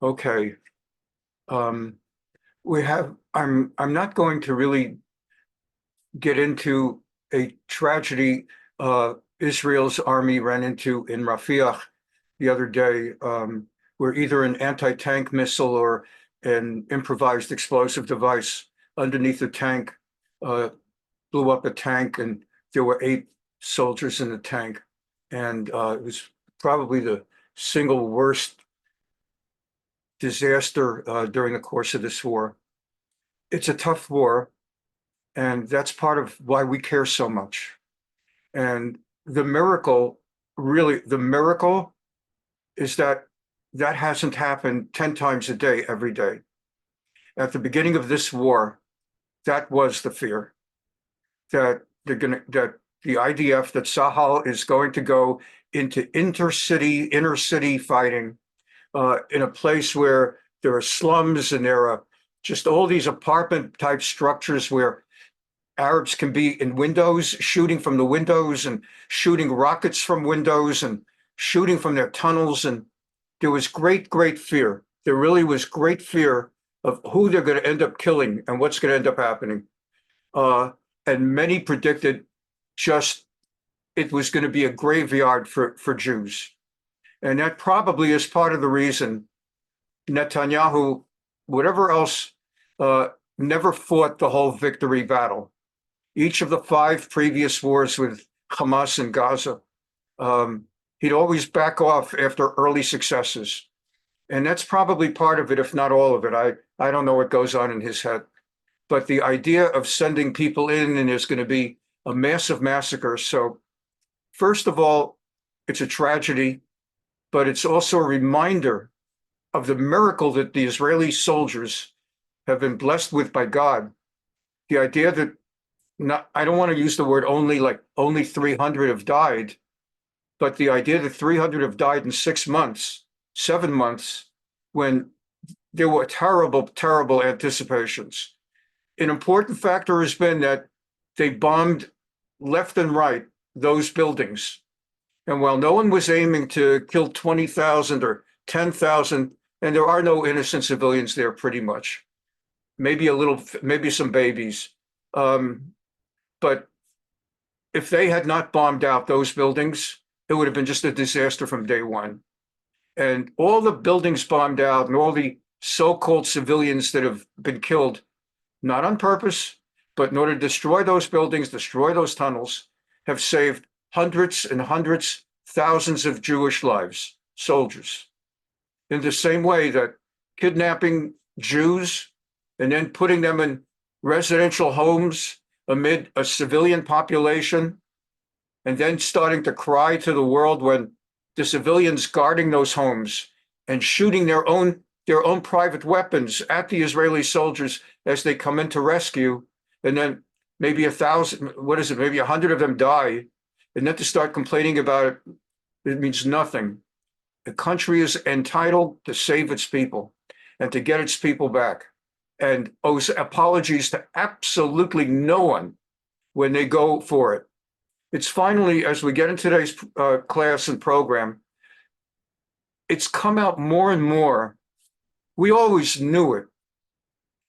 Okay. Um, I'm not going to really get into a tragedy Israel's army ran into in Rafah the other day, where either an anti-tank missile or an improvised explosive device underneath the tank uh, blew up a tank, and there were 8 soldiers in the tank. And it was probably the single worst disaster during the course of this war. It's a tough war, and that's part of why we care so much. And the miracle, really, the miracle is that that hasn't happened 10 times a day, every day. At the beginning of this war, that was the fear that that the IDF, that Sahel is going to go into inner city fighting in a place where there are slums and there are just all these apartment type structures where Arabs can be in windows, shooting from the windows and shooting rockets from windows and shooting from their tunnels. And there was great fear. There really was great fear of who they're going to end up killing and what's going to end up happening. And many predicted just it was going to be a graveyard for Jews. And that probably is part of the reason Netanyahu, whatever else, never fought the whole victory battle. Each of the 5 previous wars with Hamas and Gaza, he'd always back off after early successes. And that's probably part of it, if not all of it. I don't know what goes on in his head. But the idea of sending people in and there's going to be a massive massacre. So first of all, it's a tragedy, but it's also a reminder of the miracle that the Israeli soldiers have been blessed with by God. The idea that I don't want to use the word only 300 have died, but the idea that 300 have died in 6 months, 7 months, when there were terrible anticipations. An important factor has been that they bombed left and right those buildings. And while no one was aiming to kill 20,000 or 10,000, and there are no innocent civilians there pretty much, maybe some babies. But if they had not bombed out those buildings, it would have been just a disaster from day one. And all the buildings bombed out and all the so-called civilians that have been killed, not on purpose, but in order to destroy those buildings, destroy those tunnels, have saved hundreds and hundreds, thousands of Jewish lives, soldiers. In the same way that kidnapping Jews and then putting them in residential homes amid a civilian population, and then starting to cry to the world when the civilians guarding those homes and shooting their own private weapons at the Israeli soldiers as they come in to rescue, and then maybe 1,000, maybe 100 of them die, and then to start complaining about it, it means nothing. The country is entitled to save its people and to get its people back, and owes apologies to absolutely no one when they go for it. It's finally, as we get into today's class and program, it's come out more and more. We always knew it,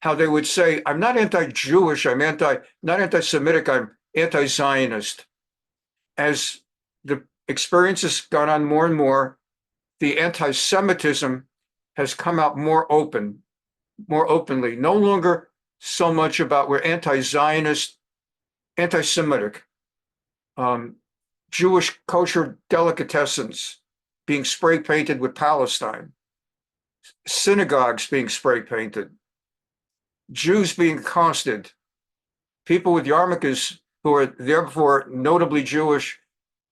how they would say, I'm not anti-Jewish, not anti-Semitic, I'm anti-Zionist. As the experience has gone on more and more, the anti-Semitism has come out more openly, no longer so much about we're anti-Zionist, anti-Semitic. Jewish kosher delicatessens being spray painted with Palestine, synagogues being spray painted, Jews being accosted, people with yarmulkes who are therefore notably Jewish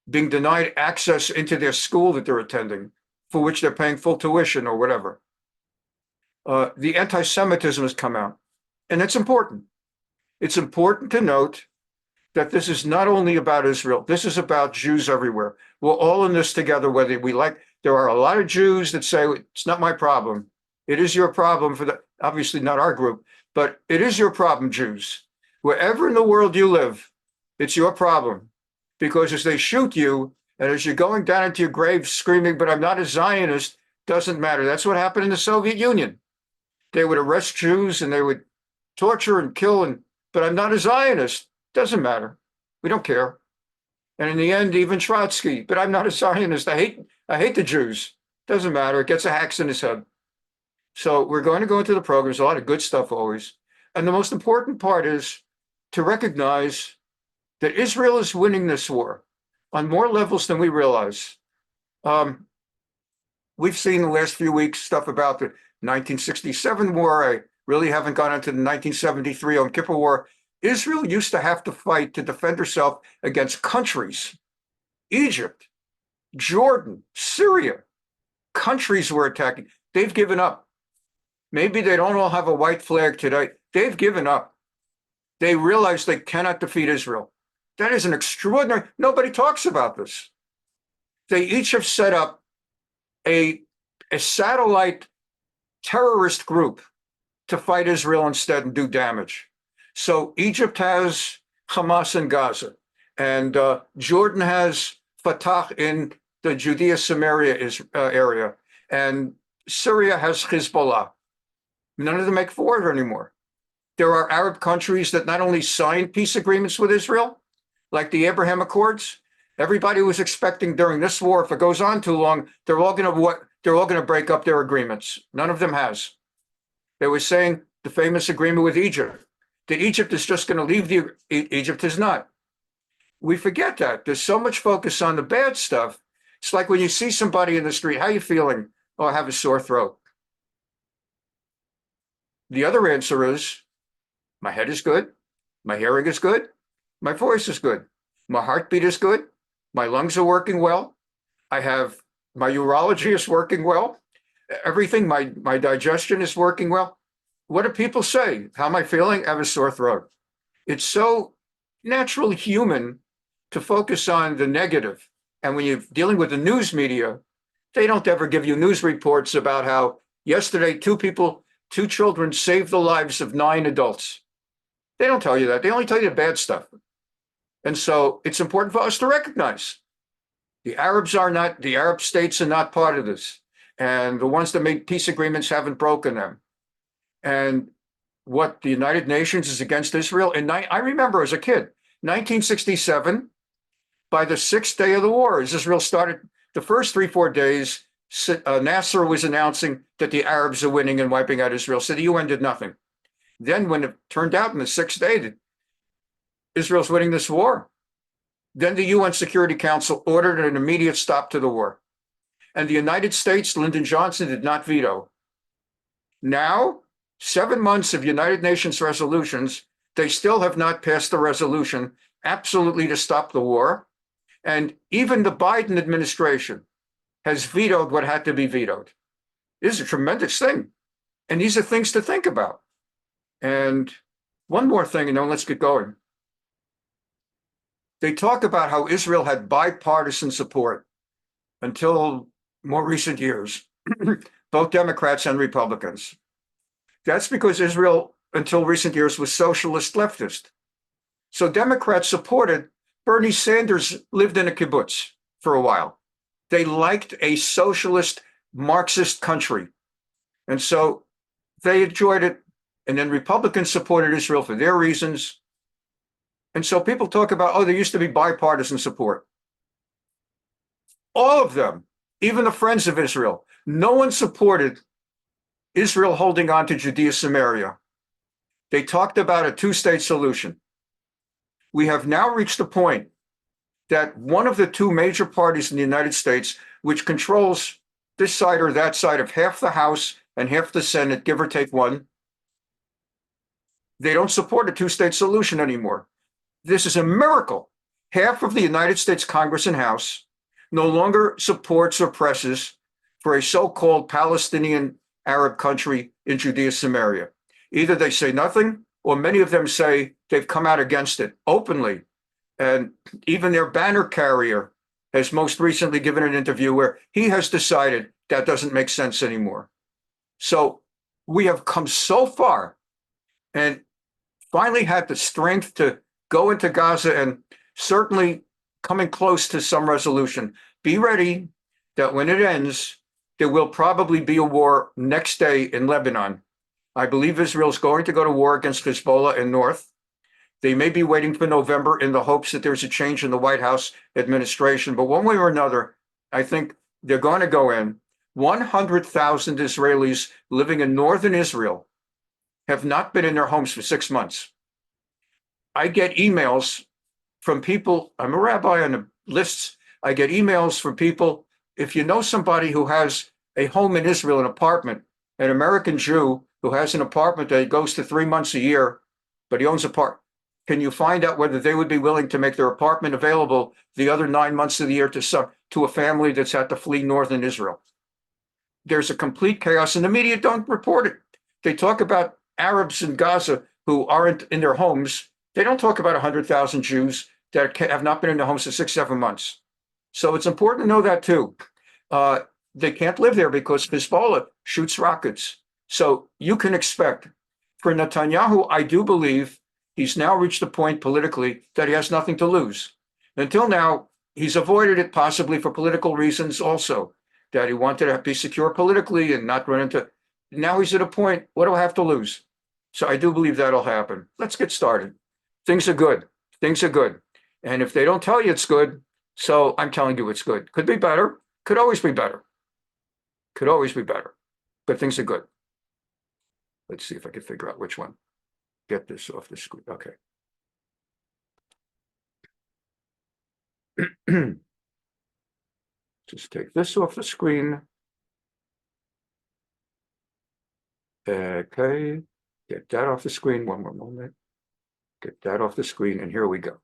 being denied access into their school that they're attending, for which they're paying full tuition or whatever. The anti-Semitism has come out, and it's important. It's important to note that this is not only about Israel, this is about Jews everywhere. We're all in this together, whether we like. There are a lot of Jews that say, it's not my problem. It is your problem obviously not our group, but it is your problem, Jews. Wherever in the world you live, it's your problem. Because as they shoot you, and as you're going down into your grave screaming, but I'm not a Zionist, Doesn't matter. That's what happened in the Soviet Union. They would arrest Jews and they would torture and kill, but I'm not a Zionist. Doesn't matter. We don't care. And in the end, even Trotsky, but I'm not a Zionist. I hate the Jews. Doesn't matter. It gets a hacks in his head. So we're going to go into the program. There's a lot of good stuff always. And the most important part is to recognize that Israel is winning this war on more levels than we realize. We've seen the last few weeks stuff about the 1967 war. I really haven't gone into the 1973 Yom Kippur War. Israel used to have to fight to defend herself against countries. Egypt, Jordan, Syria, countries were attacking. They've given up. Maybe they don't all have a white flag today. They've given up. They realize they cannot defeat Israel. That is an extraordinary, nobody talks about this. They each have set up a satellite terrorist group to fight Israel instead and do damage. So Egypt has Hamas in Gaza, and Jordan has Fatah in the Judea-Samaria area, and Syria has Hezbollah. None of them make war anymore. There are Arab countries that not only signed peace agreements with Israel, like the Abraham Accords. Everybody was expecting during this war, if it goes on too long, they're all going to break up their agreements. None of them has. They were saying the famous agreement with Egypt, that Egypt is just going to leave Egypt is not. We forget that. There's so much focus on the bad stuff. It's like when you see somebody in the street, how are you feeling? Oh, I have a sore throat. The other answer is, my head is good, my hearing is good, my voice is good, my heartbeat is good, my lungs are working well, my urology is working well, everything, my digestion is working well. What do people say? How am I feeling? I have a sore throat. It's so natural human to focus on the negative. And when you're dealing with the news media, they don't ever give you news reports about how yesterday two children saved the lives of 9 adults. They don't tell you that. They only tell you the bad stuff. And so it's important for us to recognize the Arab states are not part of this. And the ones that made peace agreements haven't broken them. And what the United Nations is against Israel. I remember as a kid, 1967, by the 6th day of the war, as Israel started, the first 3-4 days, Nasser was announcing that the Arabs are winning and wiping out Israel. So the UN did nothing. Then when it turned out in the 6th day that Israel's winning this war, then the UN Security Council ordered an immediate stop to the war. And the United States, Lyndon Johnson, did not veto. Now, 7 months of United Nations resolutions, they still have not passed a resolution absolutely to stop the war. And even the Biden administration has vetoed what had to be vetoed. This is a tremendous thing. And these are things to think about. And one more thing, and then let's get going. They talk about how Israel had bipartisan support until more recent years, both Democrats and Republicans. That's because Israel, until recent years, was socialist leftist. So Democrats supported, Bernie Sanders lived in a kibbutz for a while. They liked a socialist Marxist country. And so they enjoyed it. And then Republicans supported Israel for their reasons. And so people talk about, oh, there used to be bipartisan support. All of them, even the friends of Israel, no one supported Israel holding on to Judea-Samaria. They talked about a 2-state solution. We have now reached a point that one of the 2 major parties in the United States, which controls this side or that side of half the House and half the Senate, give or take one, they don't support a 2-state solution anymore. This is a miracle. Half of the United States Congress and House no longer supports or presses for a so-called Palestinian Arab country in Judea-Samaria. Either they say nothing, or many of them say they've come out against it openly. And even their banner carrier has most recently given an interview where he has decided that doesn't make sense anymore. So we have come so far and finally had the strength to go into Gaza and certainly coming close to some resolution. Be ready that when it ends, There will probably be a war next day in Lebanon. I believe Israel is going to go to war against Hezbollah in north. They may be waiting for November in the hopes that there's a change in the White House administration. But one way or another, I think they're going to go in. 100,000 Israelis living in northern Israel have not been in their homes for 6 months. I get emails from people. I'm a rabbi on the lists. I get emails from people. If you know somebody who has a home in Israel, an apartment, an American Jew who has an apartment that he goes to 3 months a year, but he owns a part, can you find out whether they would be willing to make their apartment available the other 9 months of the year to a family that's had to flee northern Israel? There's a complete chaos, and the media don't report it. They talk about Arabs in Gaza who aren't in their homes. They don't talk about 100,000 Jews that have not been in their homes for 6, 7 months. So it's important to know that too. They can't live there because Hezbollah shoots rockets. So you can expect for Netanyahu, I do believe he's now reached a point politically that he has nothing to lose. Until now, he's avoided it possibly for political reasons also, that he wanted to be secure politically and not run into. Now he's at a point, what do I have to lose? So I do believe that'll happen. Let's get started. Things are good. Things are good. And if they don't tell you it's good, so I'm telling you it's good. Could be better. Could always be better. Could always be better. But things are good. Let's see if I can figure out which one. Get this off the screen. Okay. Just take this off the screen. Okay. Get that off the screen. One more moment. Get that off the screen. And here we go.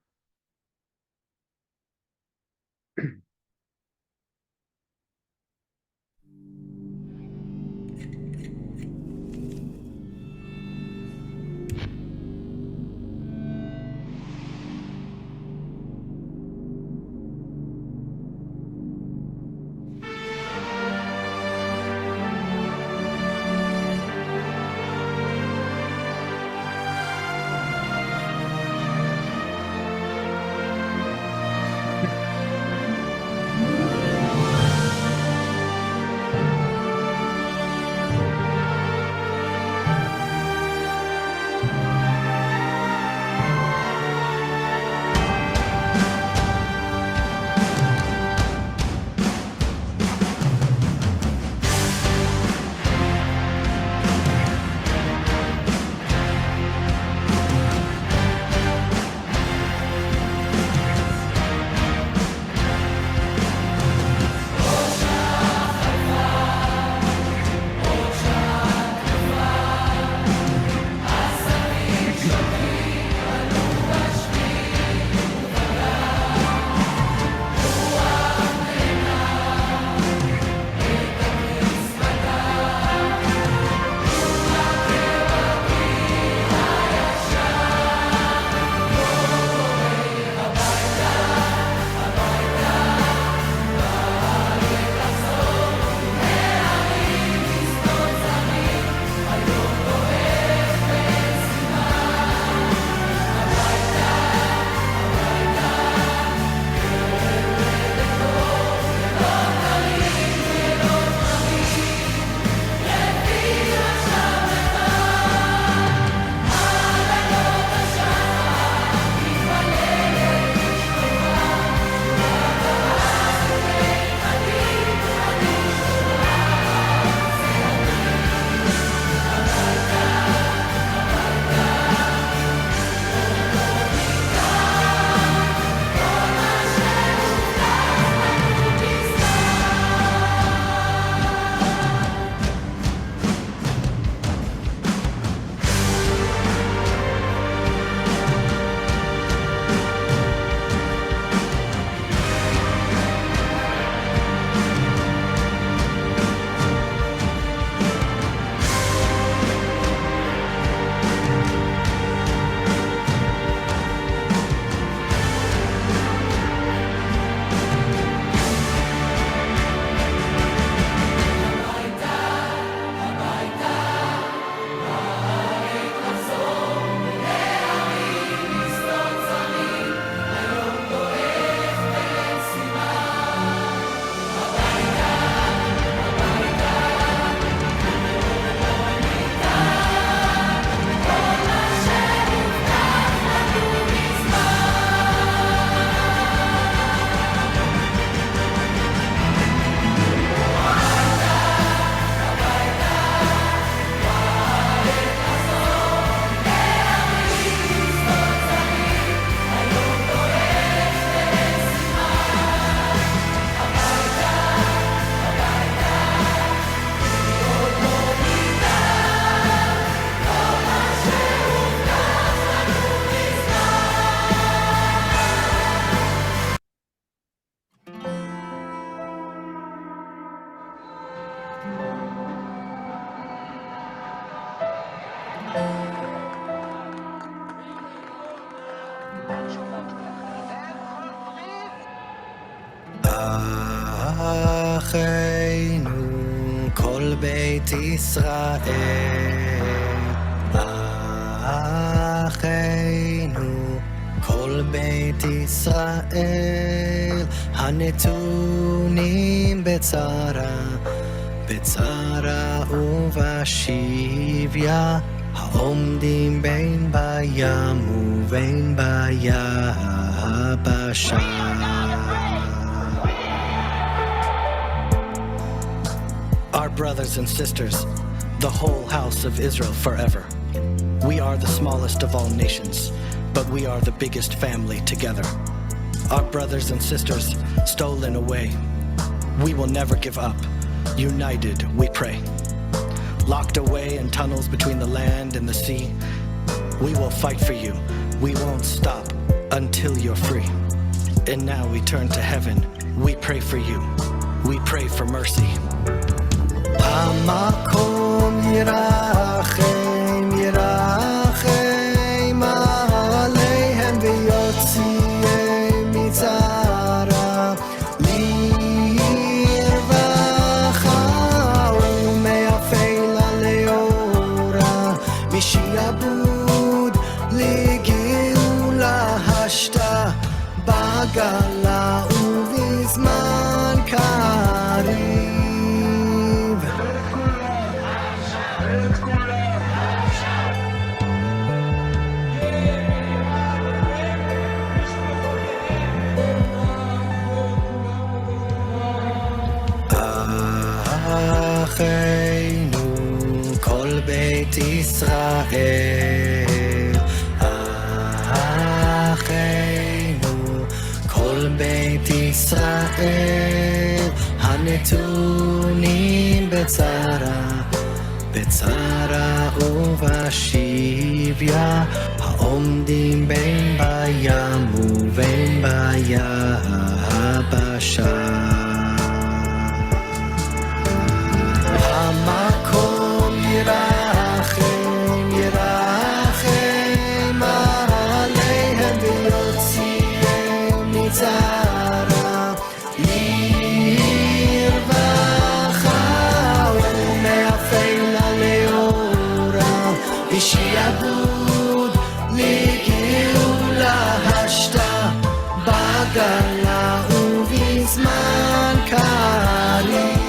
בית ישראל, אחינו, כל בית ישראל, הנתונים בצרה ובשביה, העומדים בין בים ובין ביבשה. Our brothers and sisters, the whole house of Israel forever. We are the smallest of all nations, but we are the biggest family together. Our brothers and sisters stolen away. We will never give up. United, we pray. Locked away in tunnels between the land and the sea. We will fight for you. We won't stop until you're free. And now we turn to heaven. We pray for you. We pray for mercy. המקום ירחם, ירחם עליהם ויוציאם מצרה לרווחה ומאפלה לאורה משעבוד לגאולה השתה בגלה ובזמן קריב. אחינו כל בית ישראל, אחינו כל בית ישראל, הנתונים בצרה ובשביה, העומדים בין בים ובין ביבשה. המקום ירחם, ירחם עליהם ויוציאם מצרה לרווחה ומאפלה לאורה משעבוד לגאולה השתה בגלה ובזמן קריב.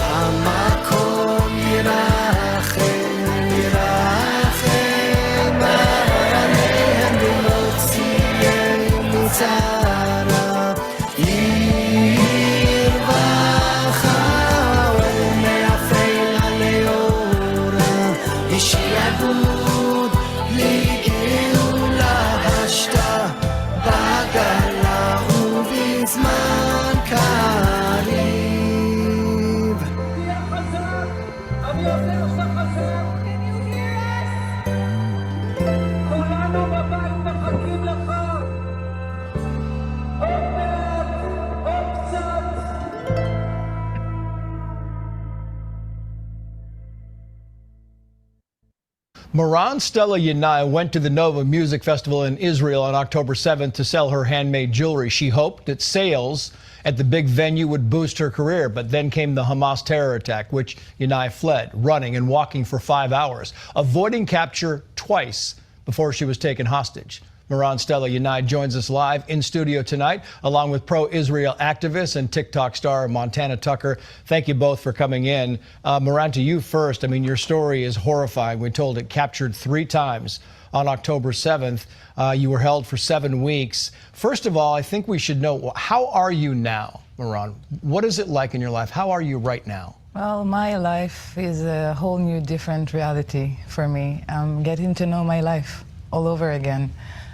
המקום ירחם, ירחם עליהם ויוציאם מצרה לרווחה ומאפלה לאורה משעבוד לגאולה השתה בגלה ובזמן קריב. כולנו בבית מחכים לך. עוד מעט, עוד קצת. Moran Stella Yanai went to the Nova Music Festival in Israel on October 7th to sell her handmade jewelry. She hoped that sales at the big venue would boost her career, but then came the Hamas terror attack, which Yanai fled, running and walking for 5 hours, avoiding capture twice before she was taken hostage. Moran Stella Yanai joins us live in studio tonight, along with pro-Israel activist and TikTok star Montana Tucker. Thank you both for coming in. Moran, to you first. I mean, your story is horrifying. We're told it captured 3 times on October 7th. You were held for 7 weeks. First of all, I think we should know, how are you now, Moran? What is it like in your life? How are you right now? Well, my life is a whole new different reality for me. I'm getting to know my life all over again.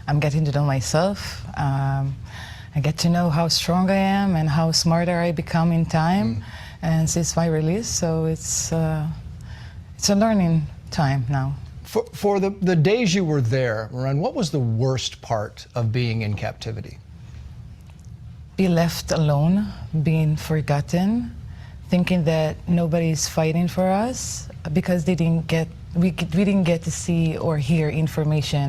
I'm getting to know myself. I get to know how strong I am and how smarter I become in time. And since my release, so it's a learning time now. For the days you were there, Moran, what was the worst part of being in captivity? Be left alone, being forgotten, thinking that nobody's fighting for us because we didn't get to see or hear information.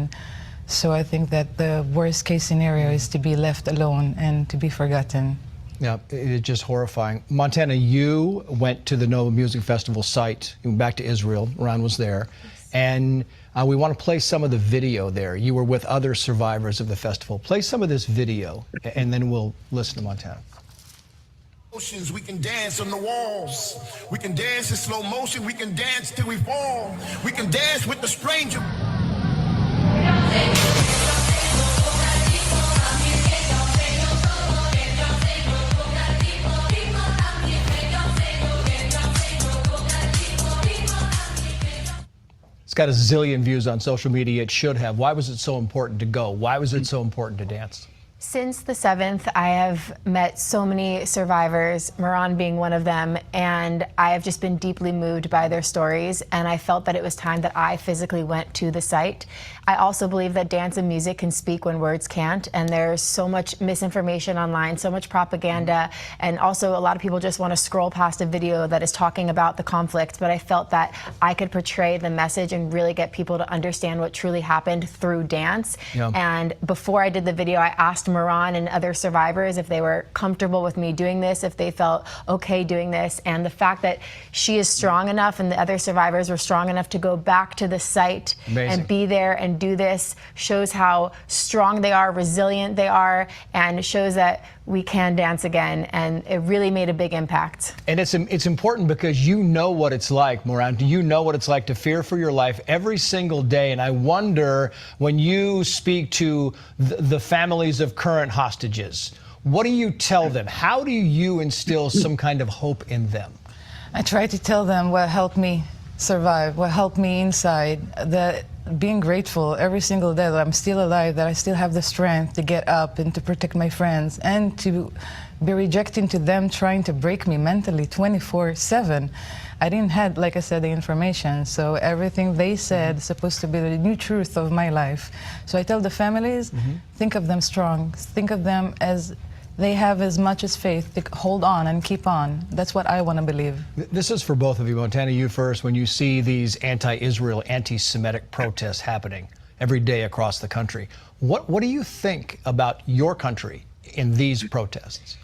So I think that the worst case scenario is to be left alone and to be forgotten. Yeah, it's just horrifying. Montana, you went to the Nova Music Festival site, you went back to Israel, Ron was there, and we want to play some of the video there. You were with other survivors of the festival. Play some of this video, and then we'll listen to Montana. We can dance on the walls. We can dance in slow motion. We can dance till we fall. We can dance with the stranger. It's got a zillion views on social media. It should have. Why was it so important to go? Why was it so important to dance? Since the 7th, I have met so many survivors, Moran being one of them, and I have just been deeply moved by their stories, and I felt that it was time that I physically went to the site. I also believe that dance and music can speak when words can't, and there's so much misinformation online, so much propaganda, and also a lot of people just want to scroll past a video that is talking about the conflict, but I felt that I could portray the message and really get people to understand what truly happened through dance. Yeah. And before I did the video, I asked Moran and other survivors if they were comfortable with me doing this, if they felt okay doing this. And the fact that she is strong enough and the other survivors were strong enough to go back to the site and be there and do this shows how strong they are, resilient they are, and shows that we can dance again. And it really made a big impact. And it's important because you know what it's like, Moran. Do you know what it's like to fear for your life every single day? And I wonder, when you speak to the families of current hostages, what do you tell them? How do you instill some kind of hope in them? I try to tell them what helped me survive, what helped me inside, that being grateful every single day that I'm still alive, that I still have the strength to get up and to protect my friends, and to be rejecting to them trying to break me mentally 24/7. I didn't have, like I said, the information, so everything they said is supposed to be the new truth of my life. So I tell the families, think of them strong, think of them as they have as much as faith to hold on and keep on. That's what I want to believe. This is for both of you. Montana, you first. When you see these anti-Israel, anti-Semitic protests happening every day across the country, what do you think about your country in these protests?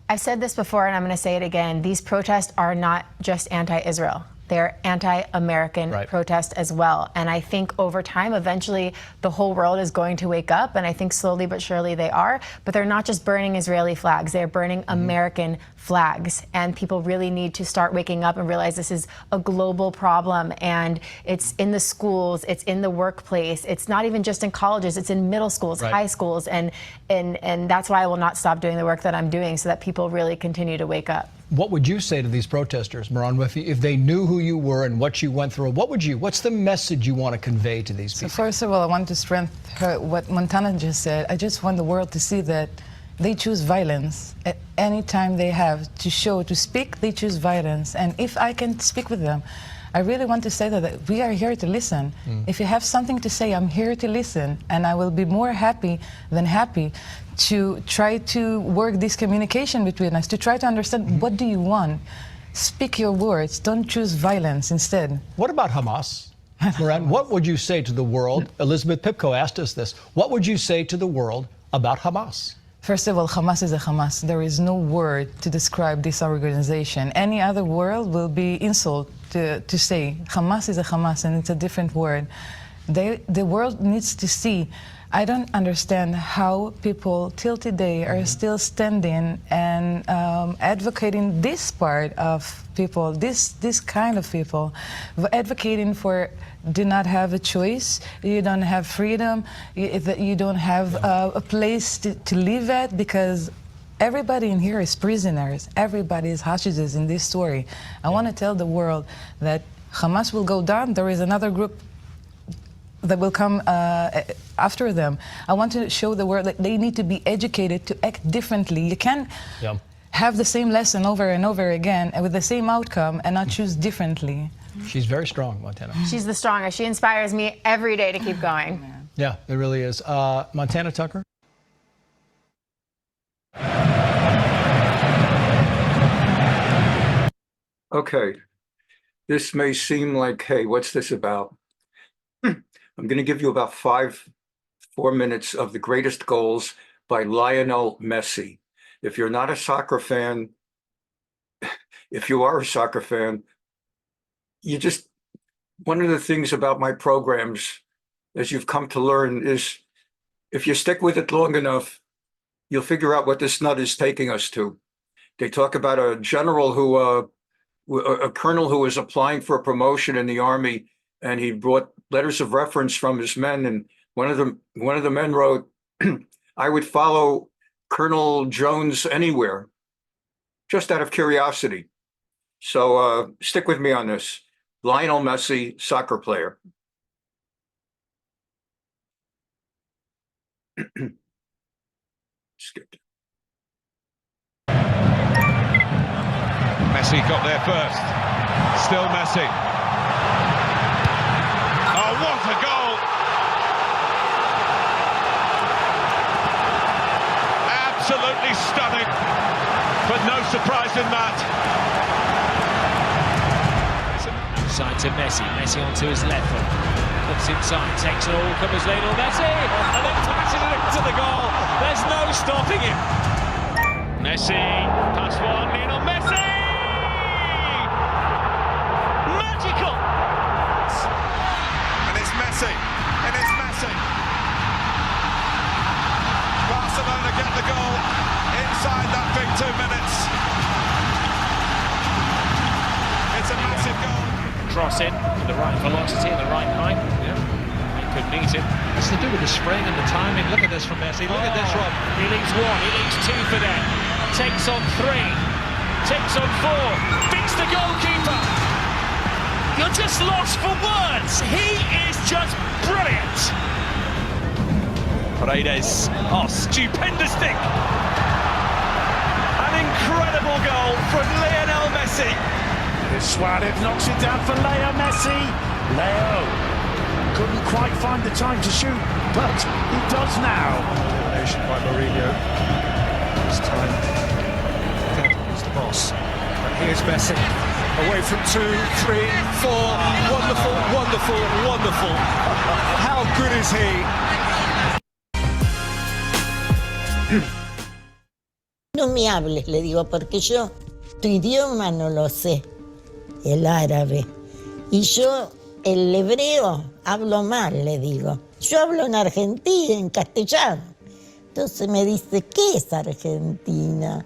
I've said this before, and I'm going to say it again. These protests are not just anti-Israel. They're anti-American protests as well. And I think over time, eventually, the whole world is going to wake up. And I think slowly but surely they are. But they're not just burning Israeli flags. They're burning American flags. And people really need to start waking up and realize this is a global problem. And it's in the schools. It's in the workplace. It's not even just in colleges. It's in middle schools, high schools. And that's why I will not stop doing the work that I'm doing, so that people really continue to wake up. What would you say to these protesters, Moran, if they knew who you were and what you went through? What's the message you want to convey to these people? So first of all, I want to strengthen what Montana just said. I just want the world to see that they choose violence at any time they have to speak. They choose violence, and if I can speak with them, I really want to say that we are here to listen. If you have something to say, I'm here to listen, and I will be more happy than happy to try to work this communication between us, to try to understand what do you want. Speak your words, don't choose violence instead. What about Hamas? Moran, what would you say to the world? Elizabeth Pipko asked us this. What would you say to the world about Hamas? First of all, Hamas is a Hamas. There is no word to describe this organization. Any other word will be insult to say. Hamas is a Hamas, and it's a different word. The world needs to see. I don't understand how people till today are still standing and advocating this part of people, this kind of people, advocating for do not have a choice, you don't have freedom, you don't have a place to live at, because everybody in here is prisoners. Everybody is hostages in this story. I want to tell the world that Hamas will go down. There is another group that will come after them. I want to show the world that they need to be educated to act differently. You can't have the same lesson over and over again and with the same outcome and not choose differently. She's very strong, Montana. She's the strongest. She inspires me every day to keep going. Yeah, it really is. Montana Tucker? Okay, this may seem like, hey, what's this about? I'm going to give you about 4 minutes of the greatest goals by Lionel Messi. if you're not a soccer fan, if you are a soccer fan, one of the things about my programs, as you've come to learn, is if you stick with it long enough, you'll figure out what this nut is taking us to. They talk about a general a colonel who was applying for a promotion in the army, and he brought letters of reference from his men, and one of the men wrote, "I would follow Colonel Jones anywhere, just out of curiosity." So stick with me on this. Lionel Messi, soccer player. Skipped. Messi got there first. Still Messi. Oh, what a goal! Absolutely stunning, but no surprise in that. Side to Messi. Messi onto his left foot. Cuts inside, takes it all, covers Lionel Messi, and then passes it into the goal. There's no stopping him. Messi, pass one, Lionel Messi! Magical! And it's Messi, and it's Messi. Barcelona get the goal inside that big 2 minutes. It's a massive goal. Cross in with the right velocity and the right height. Yeah, he could meet him. It's to do with the spring and the timing. Look at this from Messi. Look at this, Rob. He leaves one, he leaves two for them. Takes on three, takes on four, beats the goalkeeper. You're just lost for words. He is just brilliant. Paredes. Oh, stupendous thing. An incredible goal from Lionel Messi. Suarez knocks it down for Leo Messi. Leo couldn't quite find the time to shoot, but he does now. Elimination by Mourinho. This time, Pep is the boss. And here's Messi. Away from 2, 3, 4. Wonderful, wonderful, wonderful. How good is he? No me hables, le digo, porque yo tu idioma no lo sé, el árabe. Y yo el hebreo hablo mal, le digo. Yo hablo en Argentina, en castellano. Entonces me dice, ¿qué es Argentina?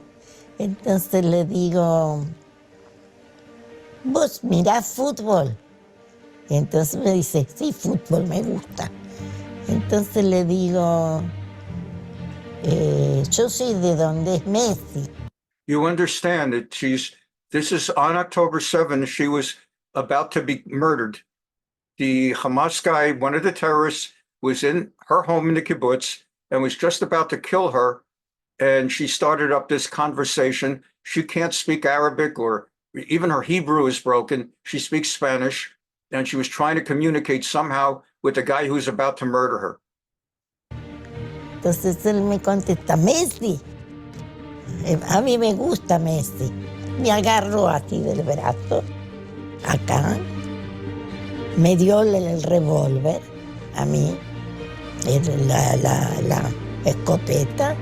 Entonces le digo, ¿vos mirás fútbol? Entonces me dice, sí, fútbol me gusta. Entonces le digo, yo soy de donde es Messi. You understand that this is on October 7th, she was about to be murdered. The Hamas guy, one of the terrorists, was in her home in the kibbutz and was just about to kill her. And she started up this conversation. She can't speak Arabic, or even her Hebrew is broken. She speaks Spanish. And she was trying to communicate somehow with the guy who was about to murder her. Entonces él me contesta, Messi. A mí me gusta Messi. Me agarró así del brazo, acá. Me dio el revólver a mí, la escopeta.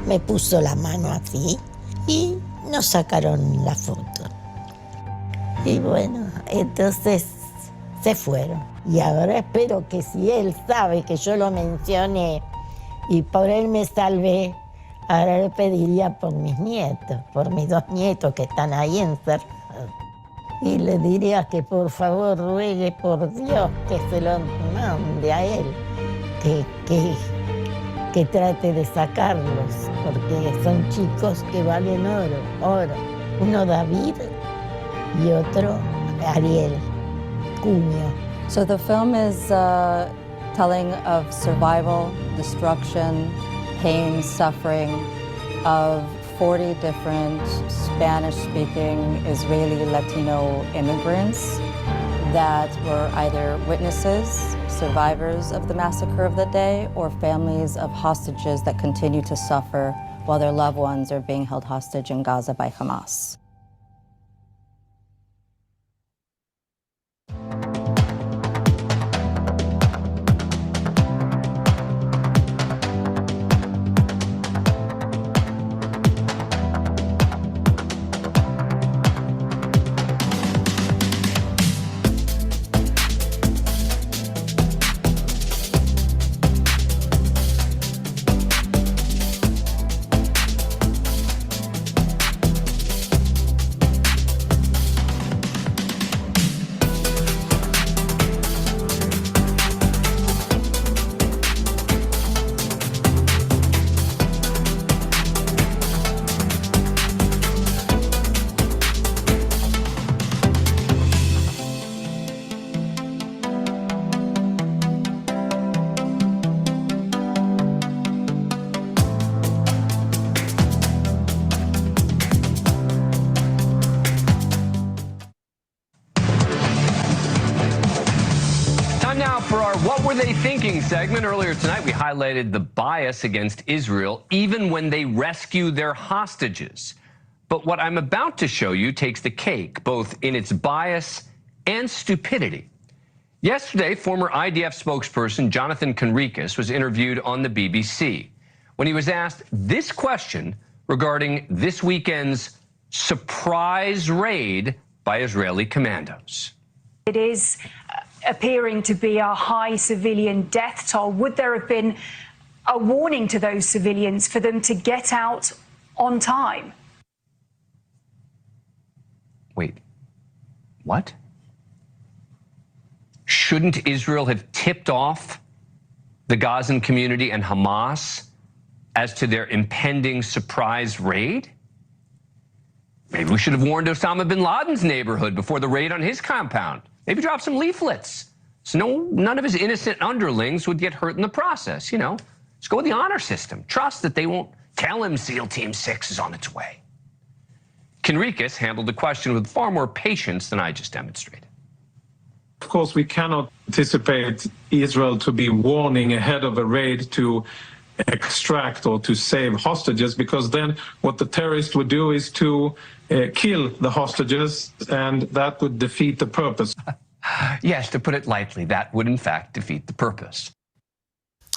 Me puso la mano así y nos sacaron la foto. Y bueno, entonces se fueron. Y ahora espero que si él sabe que yo lo mencioné y por él me salvé, ahora le pediría por mis nietos, por mis 2 nietos que están ahí encerrados. Y le diría que por favor ruegue por Dios que se lo mande a él, que trate de sacarlos, porque son chicos que valen oro. Uno David y otro Ariel, Cuño. So the film is telling of survival, destruction, pain, suffering of 40 different Spanish-speaking Israeli Latino immigrants that were either witnesses, survivors of the massacre of the day, or families of hostages that continue to suffer while their loved ones are being held hostage in Gaza by Hamas. Time now for our What Were They Thinking segment. Earlier tonight, we highlighted the bias against Israel, even when they rescue their hostages. But what I'm about to show you takes the cake, both in its bias and stupidity. Yesterday, former IDF spokesperson Jonathan Conricus was interviewed on the BBC when he was asked this question regarding this weekend's surprise raid by Israeli commandos. It is appearing to be a high civilian death toll. Would there have been a warning to those civilians for them to get out on time? Wait, what? Shouldn't Israel have tipped off the Gazan community and Hamas as to their impending surprise raid? Maybe we should have warned Osama bin Laden's neighborhood before the raid on his compound. Maybe drop some leaflets so none of his innocent underlings would get hurt in the process. You know, just go with the honor system. Trust that they won't tell him SEAL Team 6 is on its way. Conricus handled the question with far more patience than I just demonstrated. Of course, we cannot anticipate Israel to be warning ahead of a raid to extract or to save hostages, because then what the terrorists would do is to kill the hostages, and that would defeat the purpose. Yes, to put it lightly, that would in fact defeat the purpose.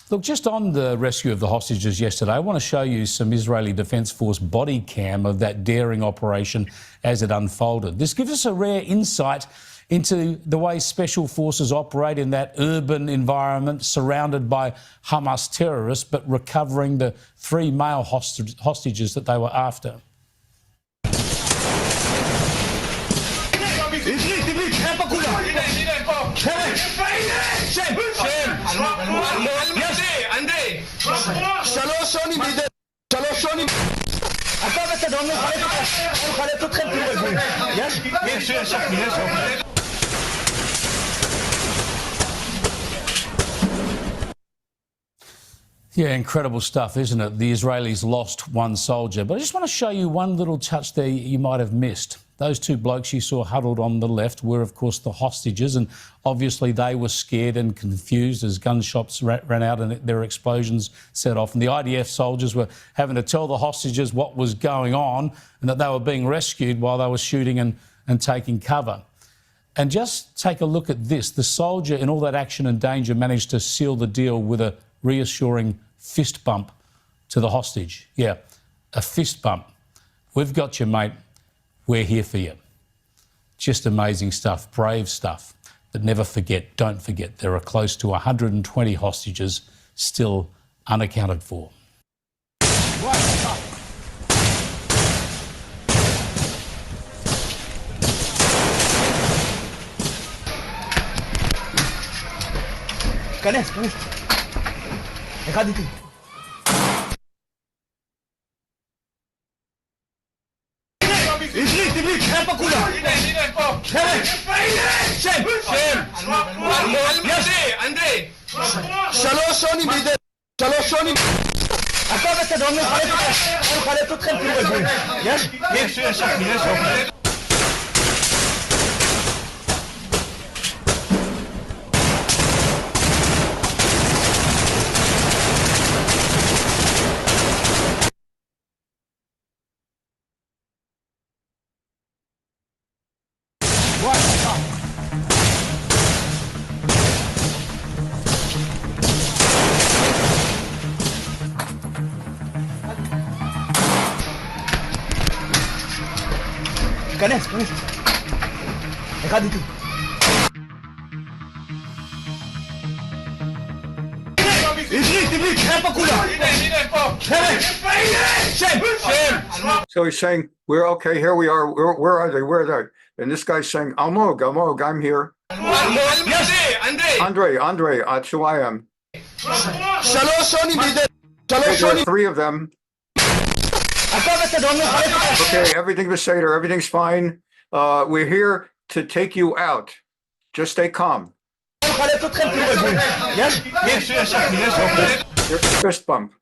Look, just on the rescue of the hostages yesterday, I want to show you some Israeli Defence Force body cam of that daring operation as it unfolded. This gives us a rare insight into the way special forces operate in that urban environment surrounded by Hamas terrorists, but recovering the 3 male hostages that they were after. Yeah, incredible stuff, isn't it? The Israelis lost 1 soldier. But I just want to show you one little touch there you might have missed. Those 2 blokes you saw huddled on the left were, of course, the hostages, and obviously they were scared and confused as gunshots ran out and their explosions set off. And the IDF soldiers were having to tell the hostages what was going on and that they were being rescued while they were shooting and taking cover. And just take a look at this. The soldier, in all that action and danger, managed to seal the deal with a reassuring fist bump to the hostage. Yeah, a fist bump. We've got you, mate. We're here for you. Just amazing stuff, brave stuff. But never forget, don't forget, there are close to 120 hostages still unaccounted for. So he's saying, we're okay, here we are, where are they, where are they? And this guy's saying, Almog, I'm here. Andre, that's who I am. Okay, there are 3 of them. Okay, everything Beseder, everything's fine. We're here to take you out. Just stay calm. Fist bump.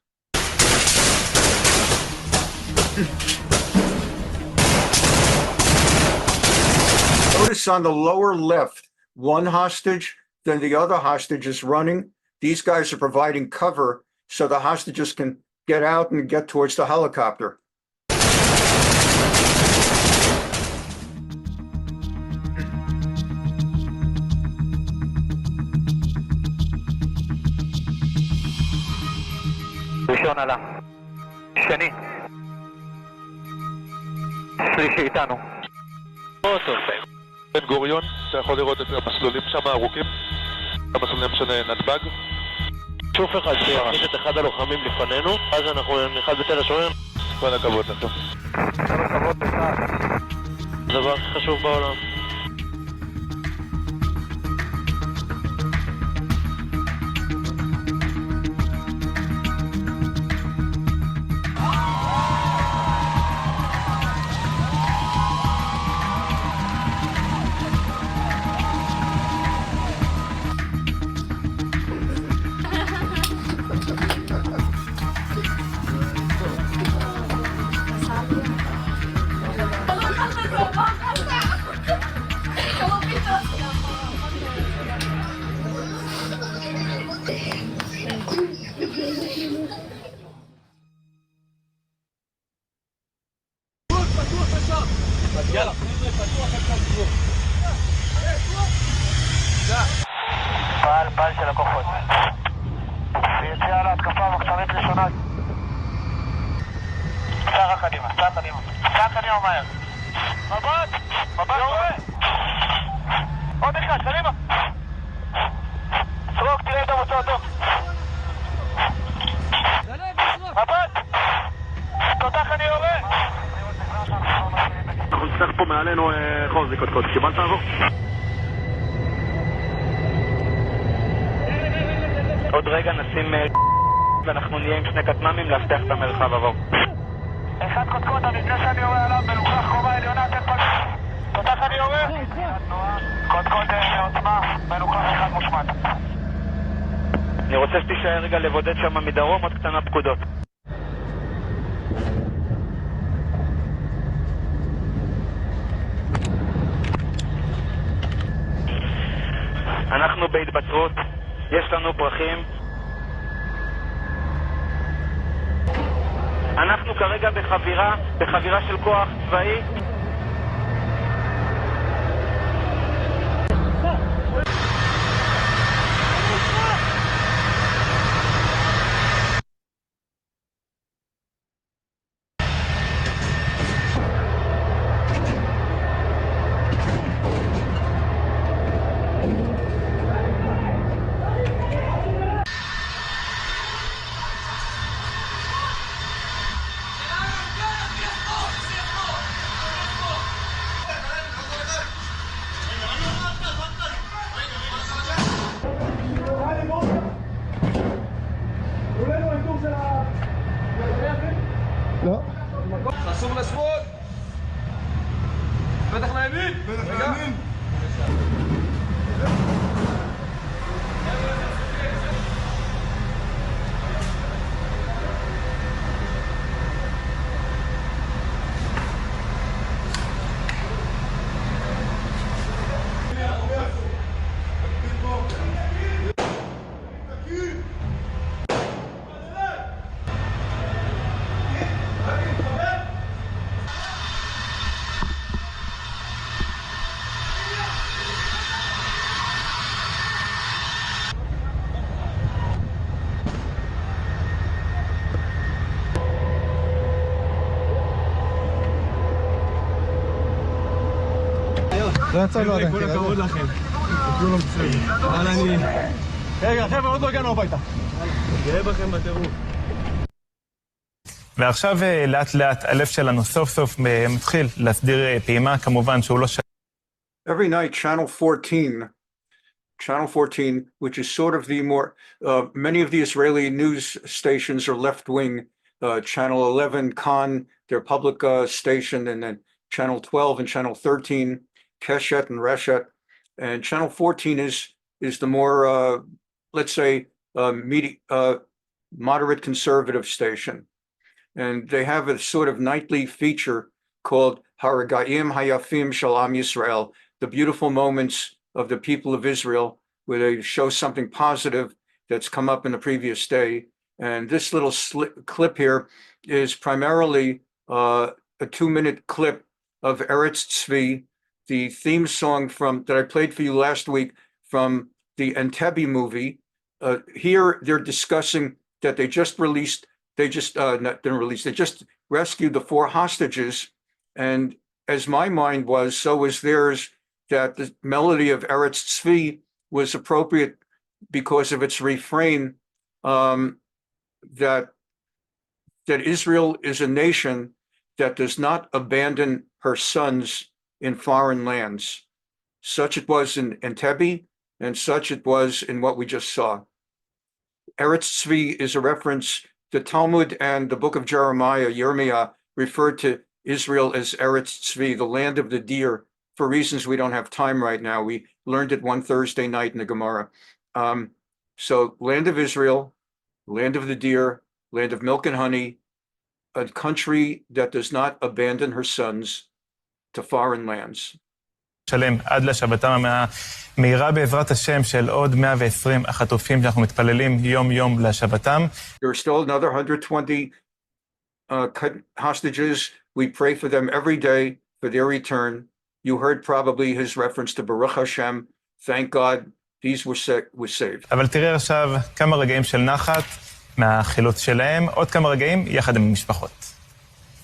Notice on the lower left, 1 hostage, then the other hostage is running. These guys are providing cover so the hostages can get out and get towards the helicopter. ראשון עלה, שני, שלישי איתנו. בן גוריון, אתה יכול לראות את המסלולים שם ארוכים, המסלולים של נתב"ג. שוף אחד שיעמיד את אחד הלוחמים לפנינו, אז אנחנו נחד בתל השומר. כל הכבוד לכם. כל הכבוד בצה"ל. הדבר הכי חשוב בעולם. פעל של הכוחות. ויציאה להתקפה מחסנית ראשונה. צער קדימה, צער קדימה. צער קדימה מהר. מבט! מבט! יורה! עוד אחד, קדימה! סרוק, תראה את המוצא אותו. מבט! תותח אני יורה! אנחנו נצטרך פה מעלינו חוזי קודקוד. קיבלת עבור? עוד רגע נשים ואנחנו נהיה עם שני קטנמים להבטיח את המרחב עבור. אחד קודקוד, המבנה שאני יורה עליו מלוכח קומה עליונה, תן פלט. תותח אני יורה? קודקוד עוצמה, מלוכח אחד מושמד. אני רוצה שתישאר רגע לבודד שם מדרום, עוד קטנה פקודות. אנחנו בהתבצרות, יש לנו פרחים. אנחנו כרגע בחבירה של כוח צבאי. לא. חסום לשמאל. בטח לימין. בטח לימין. כל הכבוד לכם. כולם בסדר. רגע, חבר'ה, עוד לא הגענו הביתה. גאה בכם בטירוף. ועכשיו לאט לאט הלב שלנו סוף סוף מתחיל להסדיר פעימה, כמובן שהוא לא Every night, Channel 14, which is sort of the more, many of the Israeli news stations are left-wing. Channel 11, Khan, their public station, and then Channel 12 and Channel 13, Keshet and Reshet. And Channel 14 is the more, let's say, moderate conservative station. And they have a sort of nightly feature called Haragaim Hayafim Shalom Yisrael, the beautiful moments of the people of Israel. where they show something positive that's come up in the previous day. And this little clip here is primarily a 2-minute clip of Eretz Tzvi, the theme song that I played for you last week from the Entebbe movie. Here they're discussing that they just rescued the 4 hostages. And as my mind was, so was theirs, that the melody of Eretz Tzvi was appropriate because of its refrain, that Israel is a nation that does not abandon her sons in foreign lands. Such it was in Entebbe, and such it was in what we just saw. Eretz Tzvi is a reference. The Talmud and the book of Yirmiyah, referred to Israel as Eretz Tzvi, the land of the deer, for reasons we don't have time right now. We learned it one Thursday night in the Gemara. So land of Israel, land of the deer, land of milk and honey, a country that does not abandon her sons to foreign lands. שלם עד לשבתם המהירה בעזרת השם של עוד 120 החטופים שאנחנו מתפללים יום יום לשבתם. There are still another 120 hostages. We pray for them every day for their return. You heard probably his reference to Baruch Hashem. Thank God these were saved. אבל תראה עכשיו כמה רגעים של נחת מהחילוץ שלהם, עוד כמה רגעים יחד עם משפחות.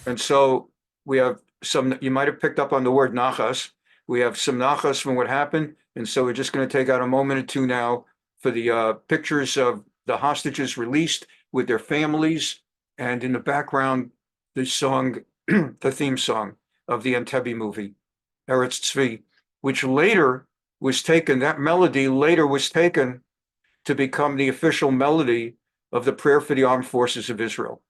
And so we have some, you might have picked up on the word nachas. We have some nachas from what happened, and so we're just going to take out a moment or two now for the pictures of the hostages released with their families, and in the background, the song, the theme song of the Entebbe movie, Eretz Tzvi, which later was taken, that melody later was taken to become the official melody of the prayer for the armed forces of Israel.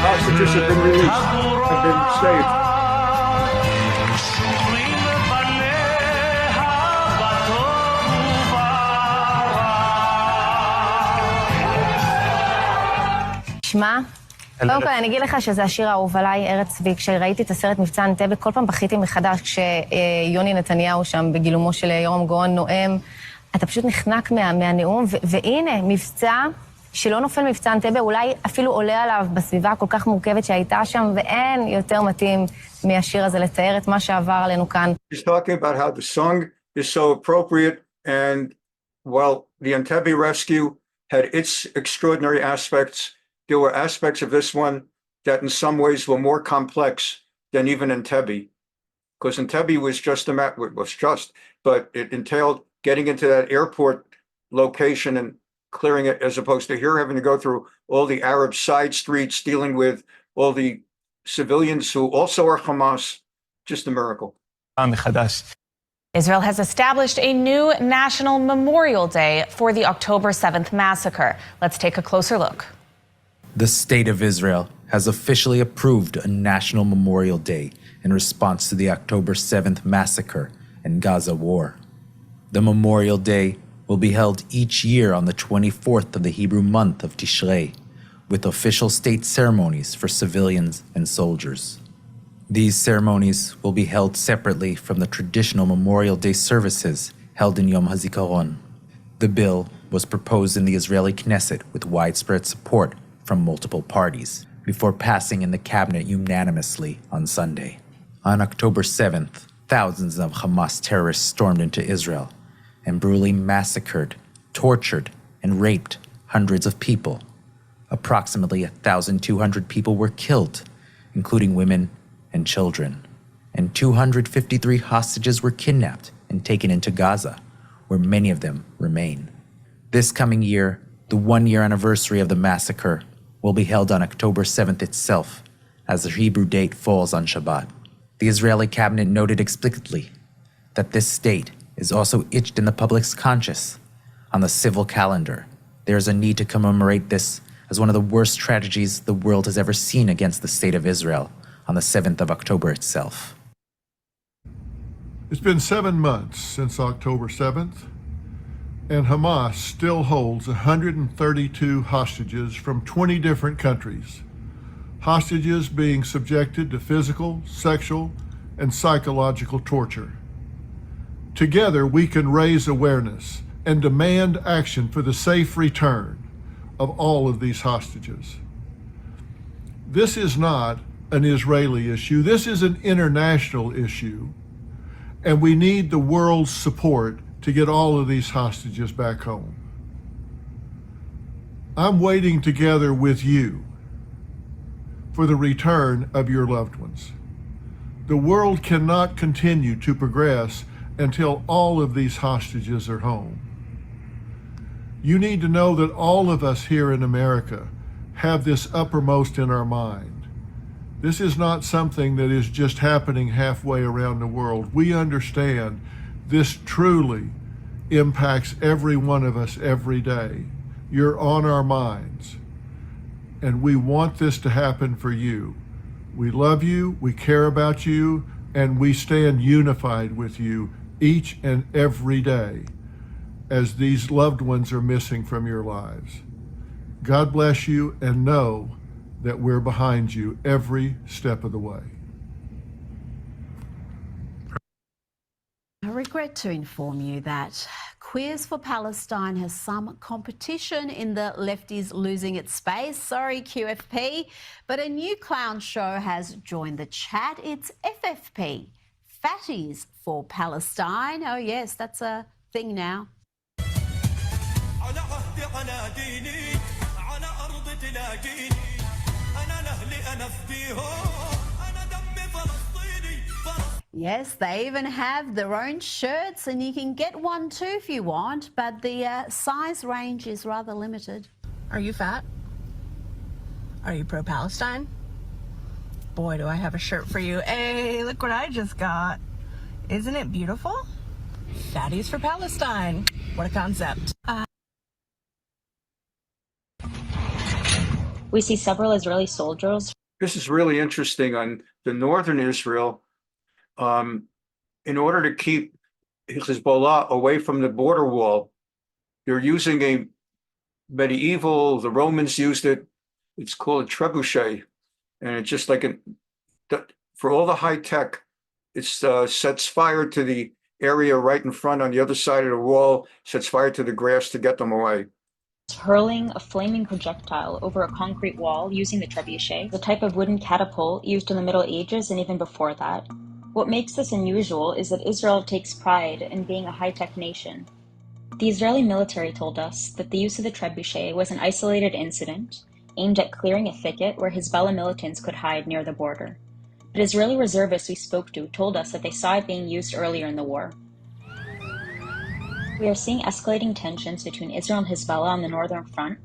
Hostages have been released, have been saved. שמע, קודם כל אני אגיד לך שזה השיר האהוב עליי, ארץ צבי. כשראיתי את הסרט מבצע אנטבה, כל פעם בכיתי מחדש כשיוני נתניהו שם בגילומו של יורם גאון נואם. אתה פשוט נחנק מהנאום, והנה, מבצע שלא נופל מבצע אנטבה, אולי אפילו עולה עליו בסביבה כל כך מורכבת שהייתה שם, ואין יותר מתאים מהשיר הזה לתאר את מה שעבר עלינו כאן. He's talking about how the song is so appropriate, and while the Entebbe rescue had its extraordinary aspects, there were aspects of this one that in some ways were more complex than even Entebbe. Because Entebbe was but it entailed getting into that airport location and clearing it, as opposed to here having to go through all the Arab side streets, dealing with all the civilians who also are Hamas. Just a miracle. Israel has established a new national memorial day for the October 7th massacre. Let's take a closer look. The state of Israel has officially approved a national memorial day in response to the October 7th massacre and Gaza War. The Memorial Day will be held each year on the 24th of the Hebrew month of Tishrei, with official state ceremonies for civilians and soldiers. These ceremonies will be held separately from the traditional Memorial Day services held in Yom HaZikaron. The bill was proposed in the Israeli Knesset with widespread support from multiple parties, before passing in the cabinet unanimously on Sunday. On October 7th, thousands of Hamas terrorists stormed into Israel and brutally massacred, tortured, and raped hundreds of people. Approximately 1,200 people were killed, including women and children. And 253 hostages were kidnapped and taken into Gaza, where many of them remain. This coming year, the one-year anniversary of the massacre will be held on October 7th itself, as the Hebrew date falls on Shabbat. The Israeli cabinet noted explicitly that this date is also etched in the public's conscience. On the civil calendar, there is a need to commemorate this as one of the worst tragedies the world has ever seen against the state of Israel on the 7th of October itself. It's been 7 months since October 7th, and Hamas still holds 132 hostages from 20 different countries. Hostages being subjected to physical, sexual, and psychological torture. Together, we can raise awareness and demand action for the safe return of all of these hostages. This is not an Israeli issue. This is an international issue, and we need the world's support to get all of these hostages back home. I'm waiting together with you for the return of your loved ones. The world cannot continue to progress until all of these hostages are home. You need to know that all of us here in America have this uppermost in our mind. This is not something that is just happening halfway around the world. We understand this truly impacts every one of us every day. You're on our minds, and we want this to happen for you. We love you, we care about you, and we stand unified with you each and every day as these loved ones are missing from your lives. God bless you, and know that we're behind you every step of the way. I regret to inform you that Queers for Palestine has some competition in the lefties losing its space. Sorry, QFP. But a new clown show has joined the chat. It's FFP, Fatties for Palestine. Oh yes, that's a thing now. Yes, they even have their own shirts, and you can get one too if you want, but the size range is rather limited. Are you fat? Are you pro-Palestine? Boy, do I have a shirt for you. Hey, look what I just got. Isn't it beautiful? Fatties for Palestine. What a concept. We see several Israeli soldiers. This is really interesting on the northern Israel. In order to keep Hezbollah away from the border wall, they're using a medieval, the Romans used it, it's called a trebuchet. And it's just like for all the high tech, it sets fire to the area right in front on the other side of the wall, sets fire to the grass to get them away. Hurling a flaming projectile over a concrete wall using the trebuchet, the type of wooden catapult used in the Middle Ages and even before that. What makes this unusual is that Israel takes pride in being a high-tech nation. The Israeli military told us that the use of the trebuchet was an isolated incident aimed at clearing a thicket where Hezbollah militants could hide near the border. But Israeli reservists we spoke to told us that they saw it being used earlier in the war. We are seeing escalating tensions between Israel and Hezbollah on the northern front.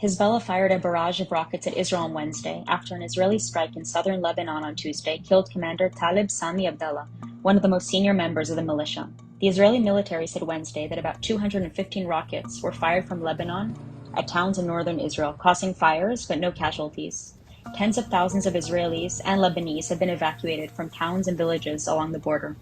Hezbollah fired a barrage of rockets at Israel on Wednesday after an Israeli strike in southern Lebanon on Tuesday killed Commander Talib Sami Abdallah, one of the most senior members of the militia. The Israeli military said Wednesday that about 215 rockets were fired from Lebanon at towns in northern Israel, causing fires but no casualties. Tens of thousands of Israelis and Lebanese have been evacuated from towns and villages along the border.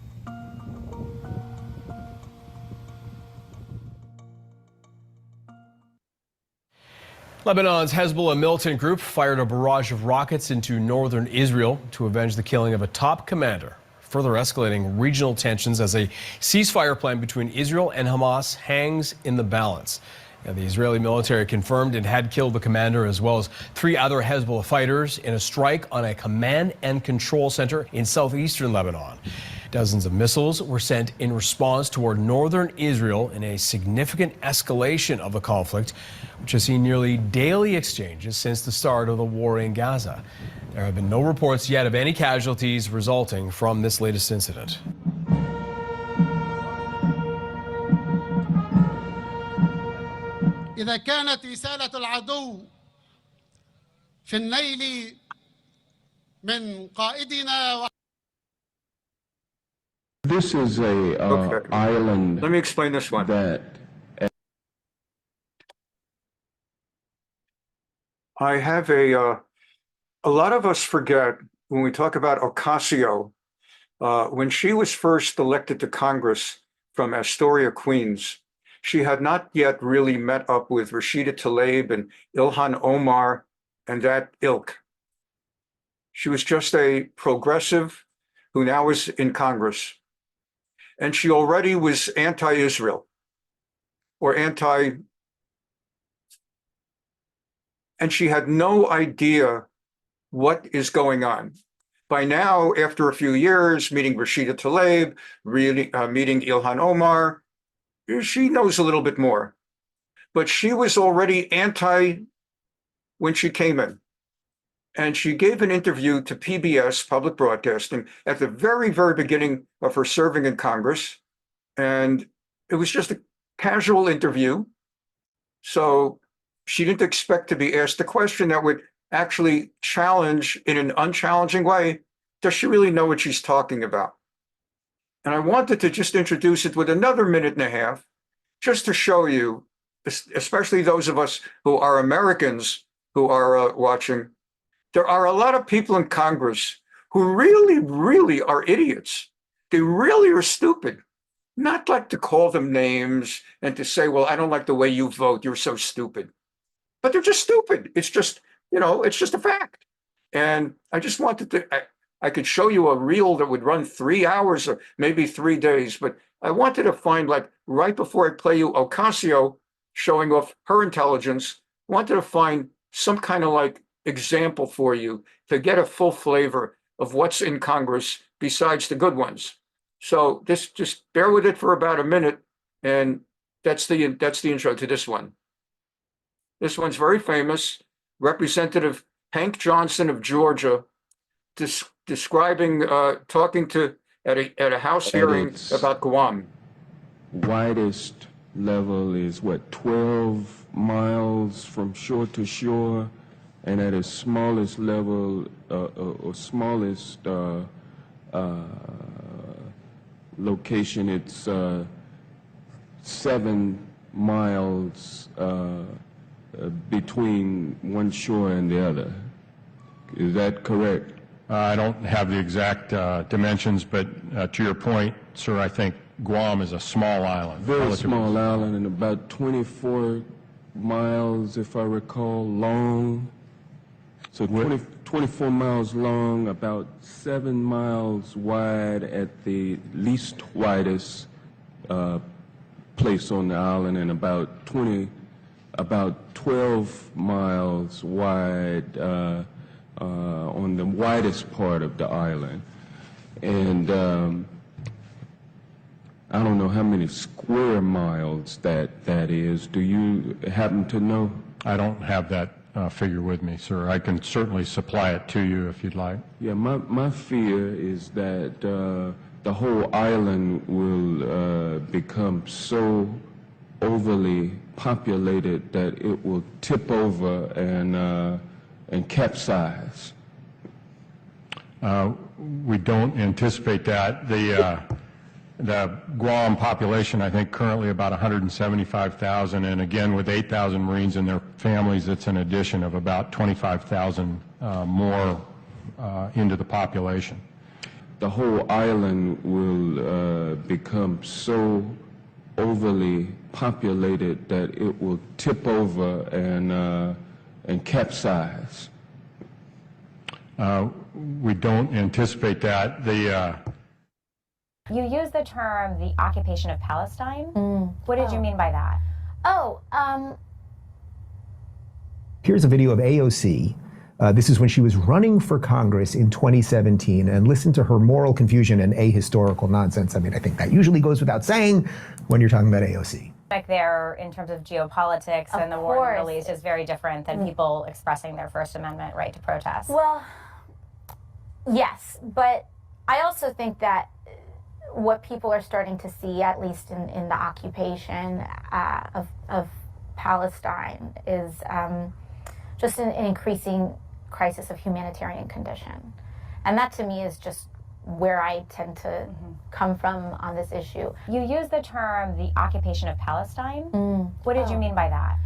Lebanon's Hezbollah militant group fired a barrage of rockets into northern Israel to avenge the killing of a top commander, further escalating regional tensions as a ceasefire plan between Israel and Hamas hangs in the balance. Now, the Israeli military confirmed it had killed the commander as well as 3 other Hezbollah fighters in a strike on a command and control center in southeastern Lebanon. Dozens of missiles were sent in response toward northern Israel in a significant escalation of the conflict, which has seen nearly daily exchanges since the start of the war in Gaza. There have been no reports yet of any casualties resulting from this latest incident. إذا كانت رسالة العدو في النيل من قائدنا. This is a island. Let me explain this one. I have a lot of us forget when we talk about Ocasio, when she was first elected to Congress from Astoria, Queens, she had not yet really met up with Rashida Tlaib and Ilhan Omar and that ilk. She was just a progressive who now is in Congress. And she already was anti-Israel or and she had no idea what is going on. By now, after a few years, meeting Rashida Tlaib, meeting Ilhan Omar, she knows a little bit more. But she was already anti when she came in. And she gave an interview to PBS, Public Broadcasting, at the very, very beginning of her serving in Congress. And it was just a casual interview. So she didn't expect to be asked a question that would actually challenge in an unchallenging way. Does she really know what she's talking about? And I wanted to just introduce it with another minute and a half, just to show you, especially those of us who are Americans who are watching, there are a lot of people in Congress who really, really are idiots. They really are stupid. Not like to call them names and to say, well, I don't like the way you vote, you're so stupid. But they're just stupid. It's just, it's just a fact. And I just wanted to, I could show you a reel that would run 3 hours or maybe 3 days, but I wanted to find, like, right before I play you Ocasio showing off her intelligence, I wanted to find some kind of like example for you to get a full flavor of what's in Congress besides the good ones. So just bear with it for about a minute, and that's the intro to this one. This one's very famous. Representative Hank Johnson of Georgia describing, talking to at a House hearing about Guam. Widest level is what, 12 miles from shore to shore, and at its smallest level or smallest location, it's 7 miles between one shore and the other. Is that correct? I don't have the exact dimensions, but to your point, sir, I think Guam is a small island. Very small island, and about 24 miles, if I recall, long. So 24 miles long, about 7 miles wide at the least widest place on the island, and about 12 miles wide on the widest part of the island. And I don't know how many square miles that is. Do you happen to know? I don't have that figure with me, sir. I can certainly supply it to you if you'd like. Yeah, my fear is that the whole island will become so overly populated that it will tip over and capsize. We don't anticipate that. The Guam population, I think, currently about 175,000, and again, with 8,000 Marines and their families, it's an addition of about 25,000 more into the population. The whole island will become so overly populated that it will tip over and capsize. We don't anticipate that. You used the term the occupation of Palestine. What did you mean by that? Here's a video of AOC. This is when she was running for Congress in 2017, and listen to her moral confusion and ahistorical nonsense. I mean, I think that usually goes without saying when you're talking about AOC. Like there, in terms of geopolitics and the war in the Middle East, is very different than people expressing their First Amendment right to protest. Well, Yes, but I also think that what people are starting to see, at least in the occupation of Palestine, is just an increasing crisis of humanitarian condition. And that to me is just where I tend to come from on this issue. You use the term the occupation of Palestine. What did you mean by that?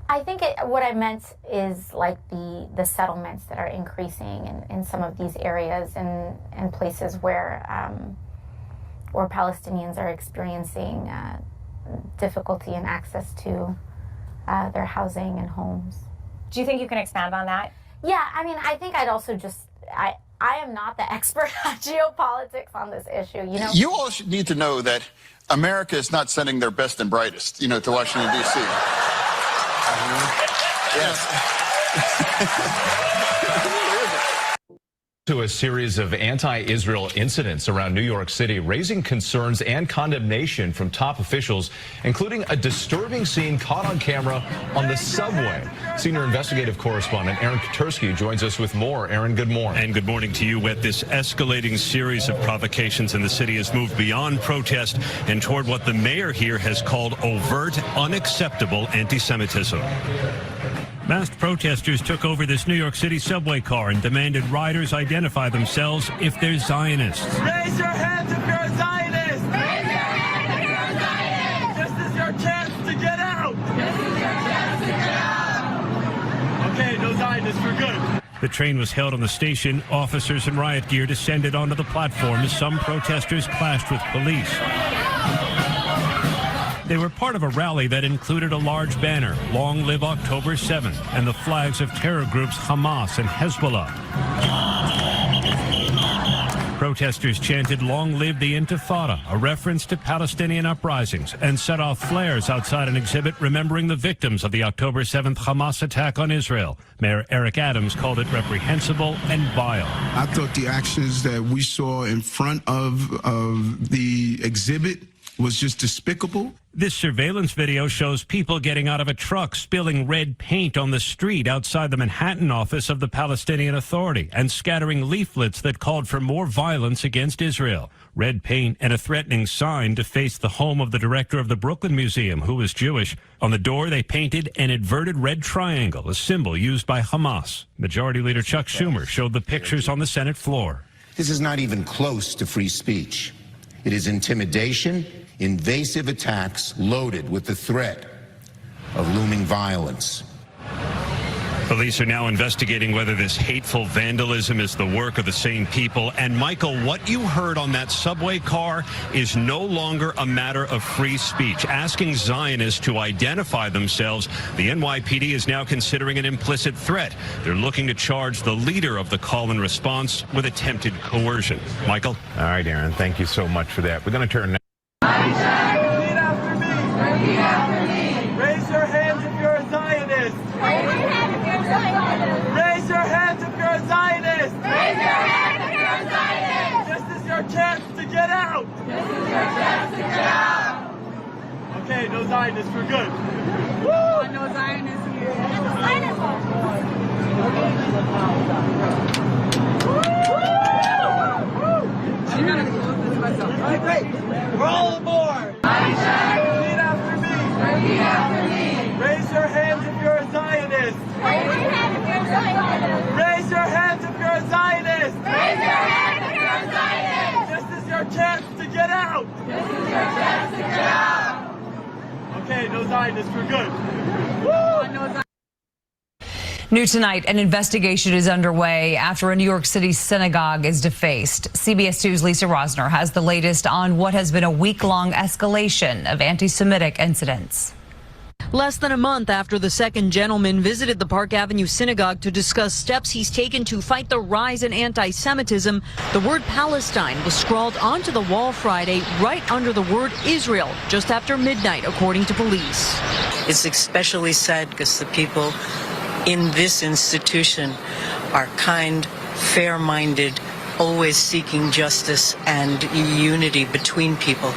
I think what I meant is like the settlements that are increasing in some of these areas and places where Palestinians are experiencing difficulty in access to their housing and homes. Do you think you can expand on that? Yeah, I mean, I think I'd also just, I am not the expert on geopolitics on this issue, you know? You all should need to know that America is not sending their best and brightest, to Washington, D.C. To a series of anti-Israel incidents around New York City, raising concerns and condemnation from top officials, including a disturbing scene caught on camera on the subway. Senior investigative correspondent Aaron Katursky joins us with more. Aaron, good morning. And good morning to you. With this escalating series of provocations in the city has moved beyond protest and toward what the mayor here has called overt, unacceptable anti-Semitism. Masked protesters took over this New York City subway car and demanded riders identify themselves if they're Zionists. Raise your hands if you're a Zionist! Raise your hands if you're a Zionist! This is your chance to get out! This is your chance to get out! Okay, no Zionists, we're good. The train was held on the station. Officers in riot gear descended onto the platform as some protesters clashed with police. They were part of a rally that included a large banner, "Long Live October 7th," and the flags of terror groups Hamas and Hezbollah. Protesters chanted, "Long live the Intifada," a reference to Palestinian uprisings, and set off flares outside an exhibit remembering the victims of the October 7th Hamas attack on Israel. Mayor Eric Adams called it reprehensible and vile. I thought the actions that we saw in front of the exhibit was just despicable. This surveillance video shows people getting out of a truck, spilling red paint on the street outside the Manhattan office of the Palestinian Authority, and scattering leaflets that called for more violence against Israel. Red paint and a threatening sign defaced the home of the director of the Brooklyn Museum, who was Jewish. On the door, they painted an inverted red triangle, a symbol used by Hamas. Majority Leader Chuck Schumer showed the pictures on the Senate floor. This is not even close to free speech. It is intimidation, invasive attacks loaded with the threat of looming violence. Police are now investigating whether this hateful vandalism is the work of the same people. And Michael, what you heard on that subway car is no longer a matter of free speech. Asking Zionists to identify themselves, the NYPD is now considering an implicit threat. They're looking to charge the leader of the call and response with attempted coercion. Michael? All right, Aaron, thank you so much for that. We're going to turn now. Repeat after me. Repeat after me. Raise your hands if you're a Zionist. Raise your hands if you're a Zionist. Raise your hands if you're a Zionist. Raise your hands if you're a Zionist. This is your chance to get out. This is your chance to get out. Okay, no Zionists, we're good. Woo! No Zionists here. No Zionists. I'm gonna close this myself. All right, great. We're all aboard. Repeat after me. Repeat after me. Raise your hands if you're a Zionist. Raise your hands if you're a Zionist. Raise your hands if you're a Zionist. Raise your hands if you're a Zionist. This is your chance to get out. This is your chance to get out. Okay, no Zionists, we're good. Woo! No Zionists. New tonight, an investigation is underway after a New York City synagogue is defaced. CBS 2's Lisa Rosner has the latest on what has been a week-long escalation of anti-Semitic incidents. Less than a month after the second gentleman visited the Park Avenue synagogue to discuss steps he's taken to fight the rise in anti-Semitism, the word Palestine was scrawled onto the wall Friday right under the word Israel just after midnight, according to police. It's especially sad because the people in this institution are kind, fair-minded, always seeking justice and unity between people.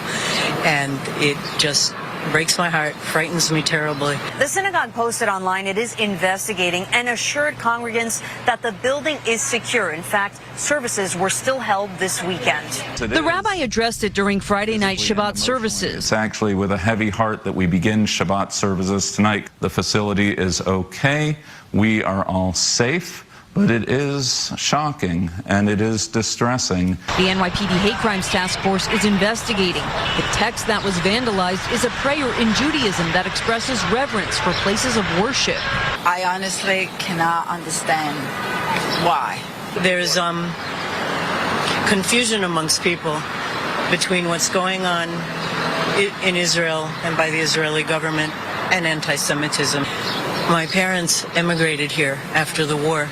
And it just breaks my heart, frightens me terribly. The synagogue posted online it is investigating and assured congregants that the building is secure. In fact, services were still held this weekend. The rabbi addressed it during Friday night Shabbat services. It's actually with a heavy heart that we begin Shabbat services tonight. The facility is okay. We are all safe. But it is shocking and it is distressing. The NYPD Hate Crimes Task Force is investigating. The text that was vandalized is a prayer in Judaism that expresses reverence for places of worship. I honestly cannot understand why. There's confusion amongst people between what's going on in Israel and by the Israeli government and anti-Semitism. My parents immigrated here after the war.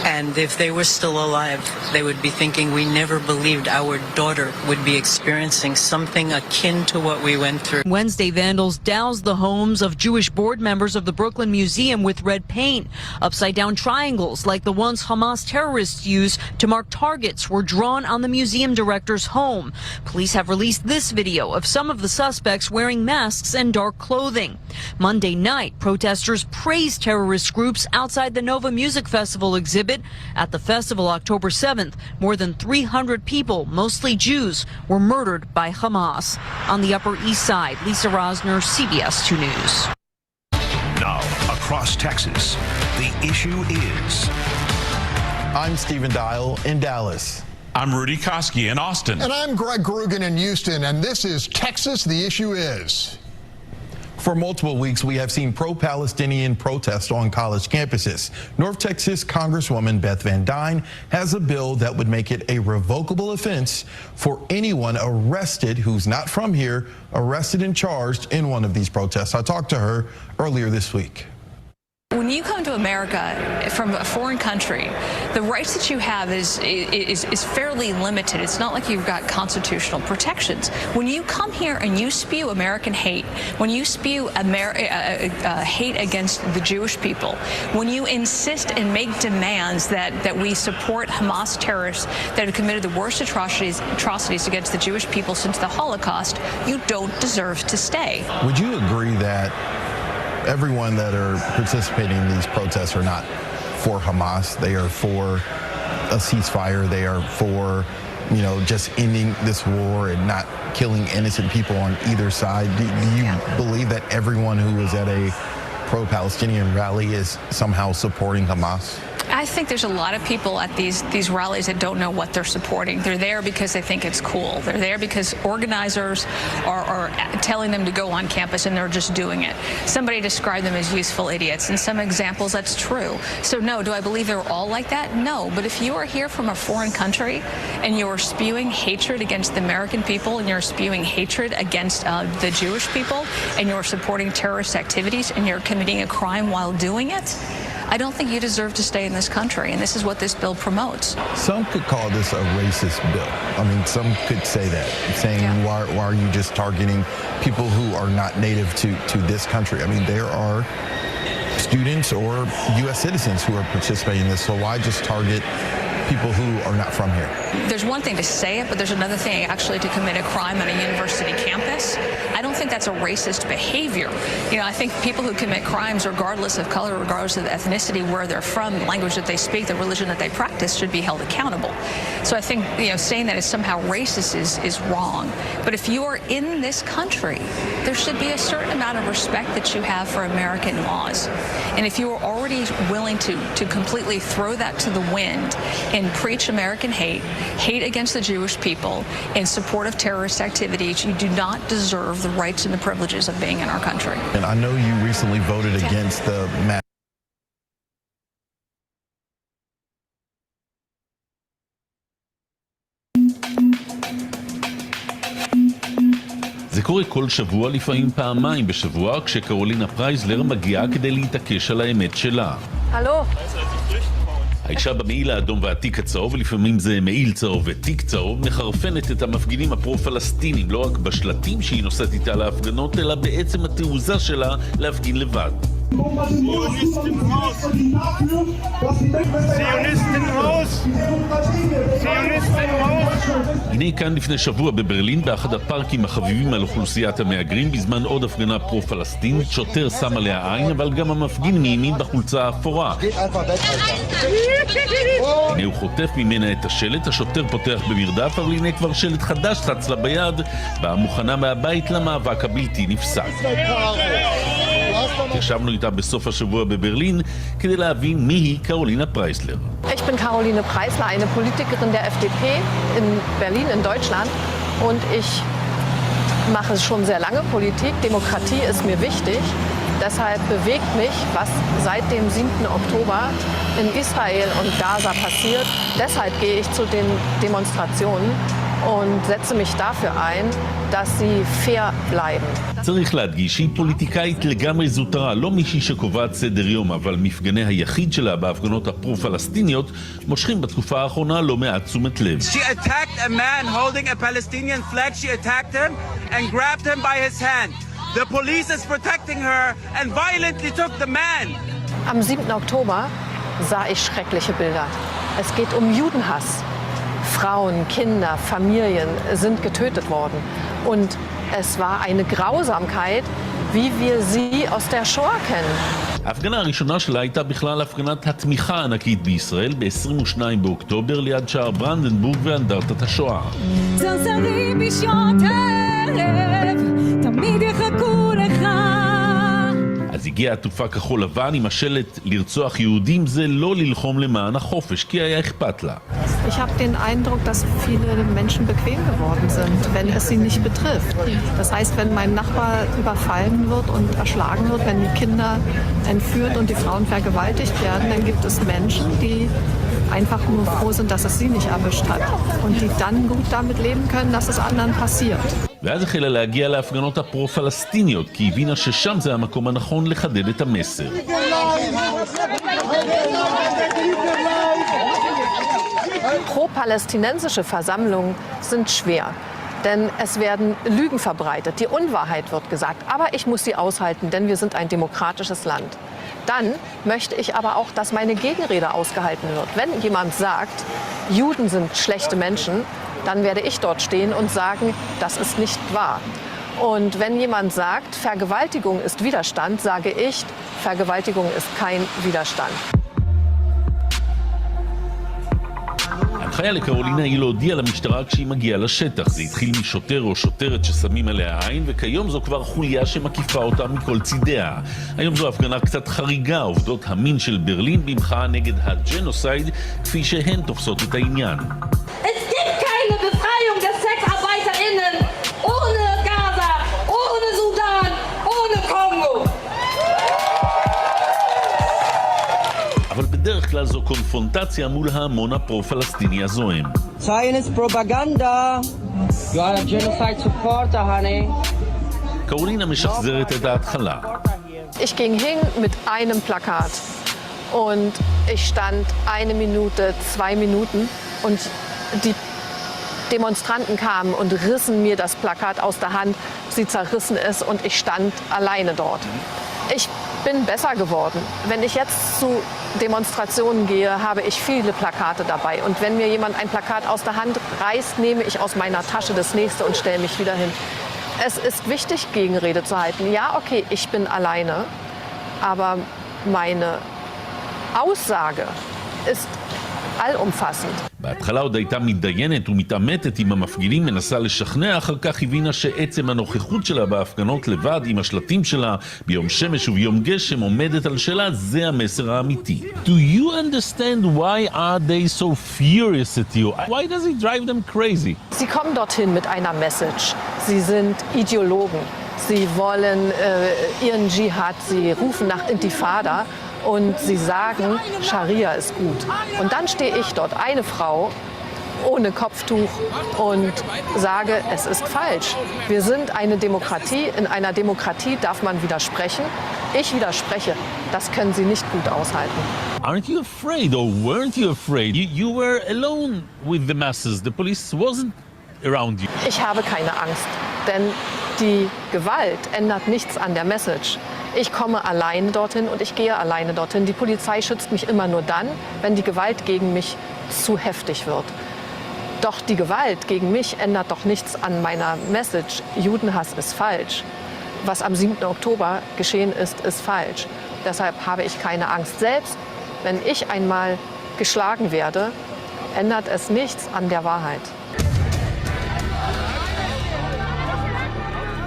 And if they were still alive, they would be thinking we never believed our daughter would be experiencing something akin to what we went through. Wednesday, vandals doused the homes of Jewish board members of the Brooklyn Museum with red paint. Upside-down triangles like the ones Hamas terrorists used to mark targets were drawn on the museum director's home. Police have released this video of some of the suspects wearing masks and dark clothing. Monday night, protesters praised terrorist groups outside the Nova Music Festival exhibit. At the festival October 7th, more than 300 people, mostly Jews, were murdered by Hamas. On the Upper East Side, Lisa Rosner, CBS 2 News. Now, across Texas, the issue is... I'm Stephen Dial in Dallas. I'm Rudy Koski in Austin. And I'm Greg Grugan in Houston, and this is Texas, the issue is... For multiple weeks, we have seen pro-Palestinian protests on college campuses. North Texas Congresswoman Beth Van Dyne has a bill that would make it a revocable offense for anyone arrested who's not from here, arrested and charged in one of these protests. I talked to her earlier this week. When you come to America from a foreign country, the rights that you have is fairly limited. It's not like you've got constitutional protections. When you come here and you spew American hate, when you spew hate against the Jewish people, when you insist and make demands that we support Hamas terrorists that have committed the worst atrocities against the Jewish people since the Holocaust, you don't deserve to stay. Would you agree that everyone that are participating in these protests are not for Hamas? They are for a ceasefire. They are for, just ending this war and not killing innocent people on either side. Do you believe that everyone who is at a pro-Palestinian rally is somehow supporting Hamas? I think there's a lot of people at these rallies that don't know what they're supporting. They're there because they think it's cool. They're there because organizers are telling them to go on campus and they're just doing it. Somebody described them as useful idiots. In some examples, that's true. So no, do I believe they're all like that? No. But if you are here from a foreign country and you're spewing hatred against the American people and you're spewing hatred against the Jewish people and you're supporting terrorist activities and you're committing a crime while doing it, I don't think you deserve to stay in this country, and this is what this bill promotes. Some could call this a racist bill. I mean, some could say that, saying, why are you just targeting people who are not native to this country? I mean, there are students or U.S. citizens who are participating in this, so why just target people who are not from here? There's one thing to say it, but there's another thing actually to commit a crime on a university campus. I don't think that's a racist behavior. I think people who commit crimes, regardless of color, regardless of ethnicity, where they're from, the language that they speak, the religion that they practice, should be held accountable. So I think, saying that is somehow racist is wrong. But if you are in this country, there should be a certain amount of respect that you have for American laws. And if you are already willing to completely throw that to the wind and preach American hate against the Jewish people, in support of terrorist activities, you do not deserve the rights and the privileges of being in our country. And I know you recently voted against the זה קורה כל שבוע, לפעמים פעמיים בשבוע, כשקרולינה פרייזלר מגיעה כדי להתעקש על האמת שלה. הלו? האישה במעיל האדום והתיק הצהוב, לפעמים זה מעיל צהוב ותיק צהוב, מחרפנת את המפגינים הפרו-פלסטינים, לא רק בשלטים שהיא נוסעת איתה להפגנות, אלא בעצם התעוזה שלה להפגין לבד. הנה כאן לפני שבוע בברלין, באחד הפארקים החביבים על אוכלוסיית המהגרים, בזמן עוד הפגנה פרו-פלסטינית, שוטר שם עליה עין, אבל גם המפגין מימין בחולצה האפורה. הנה הוא חוטף ממנה את השלט, השוטר פותח במרדף, אבל הנה כבר שלט חדש צץ לה ביד, באה מוכנה מהבית למאבק הבלתי נפסק. ישבנו איתה בסוף השבוע בברלין כדי להבין מי היא קרולינה פרייסלר. Ich bin Caroline Preisler, eine Politikerin der FDP in Berlin in Deutschland und ich mache schon sehr lange Politik. Demokratie ist mir wichtig. Deshalb bewegt mich, was seit dem 7. Oktober in Israel und Gaza passiert. Deshalb gehe ich zu den Demonstrationen und setze mich dafür ein, dass sie fair bleiben. צריך להדגיש שהיא פוליטיקאית לגמרי זוטרה, לא מישהי שקובעת סדר יום, אבל מפגני היחיד שלה בהפגנות הפרו-פלסטיניות מושכים בתקופה האחרונה לא מעט תשומת לב. She attacked a man holding a Palestinian flag. She attacked him and grabbed him by his hand. The police is protecting her and violently took the man. Am 7. Oktober sah ich schreckliche Bilder. Es geht um Judenhass. Frauen, Kinder, Familien sind getötet worden. Und es war eine Grausamkeit, wie wir sie aus der Shoah kennen. ההפגנה הראשונה שלה הייתה בכלל הפגנת התמיכה הענקית בישראל ב-22 באוקטובר ליד שער ברנדנבורג ואנדרטת השואה. צרצרים בשעות ערב, תמיד יחכו לך. אז הגיעה עטופה כחול לבן עם השלט לרצוח יהודים זה לא ללחום למען החופש, כי היה אכפת לה. Ich habe den Eindruck, dass viele Menschen bequem geworden sind, wenn es sie nicht betrifft. Das heißt, wenn mein Nachbar überfallen wird und erschlagen wird, wenn die Kinder entführt und die Frauen vergewaltigt werden, dann gibt es Menschen, die einfach nur froh sind, dass es sie nicht erwischt hat und die dann gut damit leben können, dass es anderen passiert. ואז החלה להגיע להפגנות הפרו-פלסטיניות, כי הבינה ששם זה המקום הנכון לחדד את המסר. Pro-palästinensische Versammlungen sind schwer, denn es werden Lügen verbreitet, die Unwahrheit wird gesagt, aber ich muss sie aushalten, denn wir sind ein demokratisches Land. Dann möchte ich aber auch, dass meine Gegenrede ausgehalten wird. Wenn jemand sagt, Juden sind schlechte Menschen, dann werde ich dort stehen und sagen, das ist nicht wahr. Und wenn jemand sagt, Vergewaltigung ist Widerstand, sage ich, Vergewaltigung ist kein Widerstand. ההנחיה לקרולינה היא להודיע למשטרה כשהיא מגיעה לשטח. זה התחיל משוטר או שוטרת ששמים עליה עין, וכיום זו כבר חוליה שמקיפה אותה מכל צידיה. היום זו הפגנה קצת חריגה, עובדות המין של ברלין במחאה נגד הג'נוסייד, כפי שהן תופסות את העניין. Es gibt keine Befreiung der SexarbeiterInnen ohne Gaza, ohne Sudan, ohne Kongo. אבל בדרך כלל זו קונפרונטציה מול ההמון הפרו-פלסטיני הזוהם. Zionist propaganda. You are a genocide supporter, honey. קרולינה משחזרת את ההתחלה. Ich ging hin mit einem Plakat und ich stand 1 Minute, 2 Minuten und die Demonstranten kamen und rissen mir das Plakat aus der Hand. Sie zerrissen es und ich stand alleine dort. Ich bin besser geworden. Wenn ich jetzt zu Demonstrationen gehe, habe ich viele Plakate dabei. Und wenn mir jemand ein Plakat aus der Hand reißt, nehme ich aus meiner Tasche das nächste und stelle mich wieder hin. Es ist wichtig, Gegenrede zu halten. Ja, okay, ich bin alleine, aber meine Aussage ist allumfassend. בהתחלה עוד הייתה מתדיינת ומתעמתת עם המפגינים, מנסה לשכנע, אחר כך הבינה שעצם הנוכחות שלה בהפגנות לבד עם השלטים שלה ביום שמש וביום גשם עומדת על שלה, זה המסר האמיתי. Do you understand why are they so furious at you? Why does it drive them crazy? Sie kommen dorthin mit einer Message. Sie sind Ideologen. Sie wollen ihren Dschihad, sie rufen nach Intifada. Und sie sagen, Scharia ist gut. Und dann stehe ich dort, eine Frau, ohne Kopftuch und sage, es ist falsch. Wir sind eine Demokratie. In einer Demokratie darf man widersprechen. Ich widerspreche. Das können Sie nicht gut aushalten. Aren't you afraid or weren't you afraid? You were alone with the masses. The police wasn't around you. Ich habe keine Angst, denn die Gewalt ändert nichts an der Message. Ich komme alleine dorthin und ich gehe alleine dorthin. Die Polizei schützt mich immer nur dann, wenn die Gewalt gegen mich zu heftig wird. Doch die Gewalt gegen mich ändert doch nichts an meiner Message. Judenhass ist falsch. Was am 7. Oktober geschehen ist, ist falsch. Deshalb habe ich keine Angst. Selbst wenn ich einmal geschlagen werde, ändert es nichts an der Wahrheit.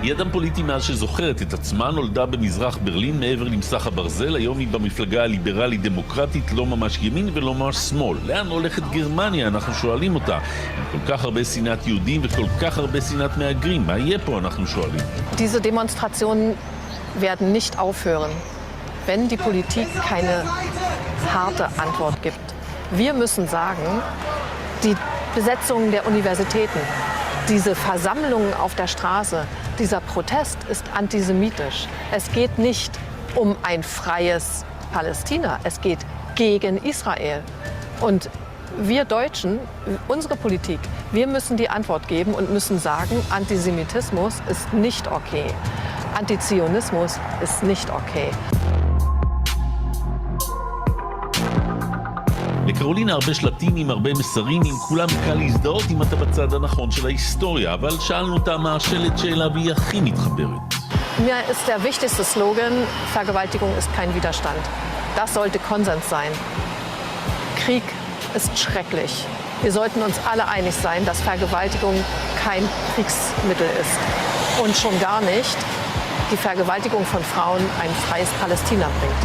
היא אדם פוליטי מאז שזוכרת את עצמה, נולדה במזרח ברלין מעבר למסך הברזל, היום היא במפלגה הליברלית-דמוקרטית, לא ממש ימין ולא ממש שמאל. לאן הולכת גרמניה? אנחנו שואלים אותה. עם כל כך הרבה שנאת יהודים וכל כך הרבה שנאת מהגרים, מה יהיה פה? אנחנו שואלים. Diese Demonstrationen werden nicht aufhören, wenn die Politik keine harte Antwort gibt. Wir müssen sagen, die Besetzung der Universitäten, diese Versammlungen auf der Straße, dieser Protest ist antisemitisch. Es geht nicht um ein freies Palästina, es geht gegen Israel. Und wir Deutschen, unsere Politik, wir müssen die Antwort geben und müssen sagen, Antisemitismus ist nicht okay. Antizionismus ist nicht okay. לקרולינה הרבה שלטים עם הרבה מסרים, עם כולם קל להזדהות אם אתה בצד הנכון של ההיסטוריה, אבל שאלנו אותה מה השלט שאליו היא הכי מתחברת. Mir ist der wichtigste Slogan, Vergewaltigung ist kein Widerstand. Das sollte Konsens sein. Krieg ist schrecklich. Wir sollten uns alle einig sein, dass Vergewaltigung kein Kriegsmittel ist. Und schon gar nicht die Vergewaltigung von Frauen ein freies Palästina bringt.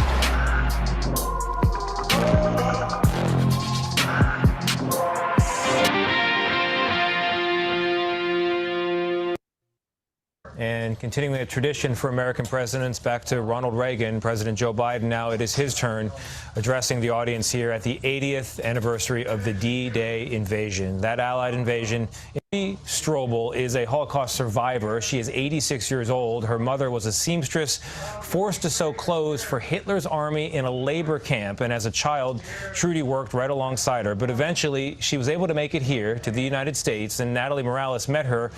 And continuing a tradition for American presidents, back to Ronald Reagan, President Joe Biden, now it is his turn, addressing the audience here at the 80th anniversary of the D-Day invasion. That Allied invasion. Amy Strobel is a Holocaust survivor. She is 86 years old. Her mother was a seamstress forced to sew clothes for Hitler's army in a labor camp. And as a child, Trudy worked right alongside her. But eventually, she was able to make it here to the United States, and Natalie Morales met her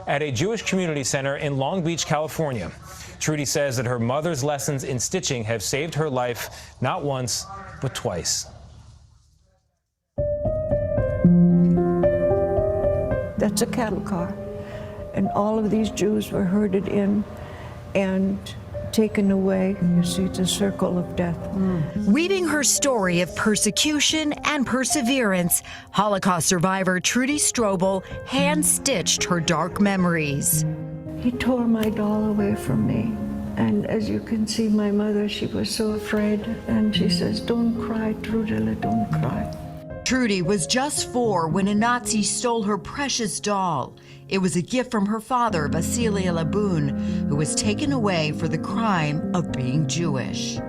at a Jewish community center in Long Beach, California. Trudy says that her mother's lessons in stitching have saved her life not once, but twice. That's a cattle car. And all of these Jews were herded in and taken away. You see the circle of death. Weaving her story of persecution and perseverance, Holocaust survivor Trudy Strobel hand-stitched her dark memories. He tore my doll away from me. And as you can see, my mother, she was so afraid. And she says, "Don't cry, Trudele, don't cry." Trudy was just 4 when a Nazi stole her precious doll. It was a gift from her father, Vasily Laboon, who was taken away for the crime of being Jewish.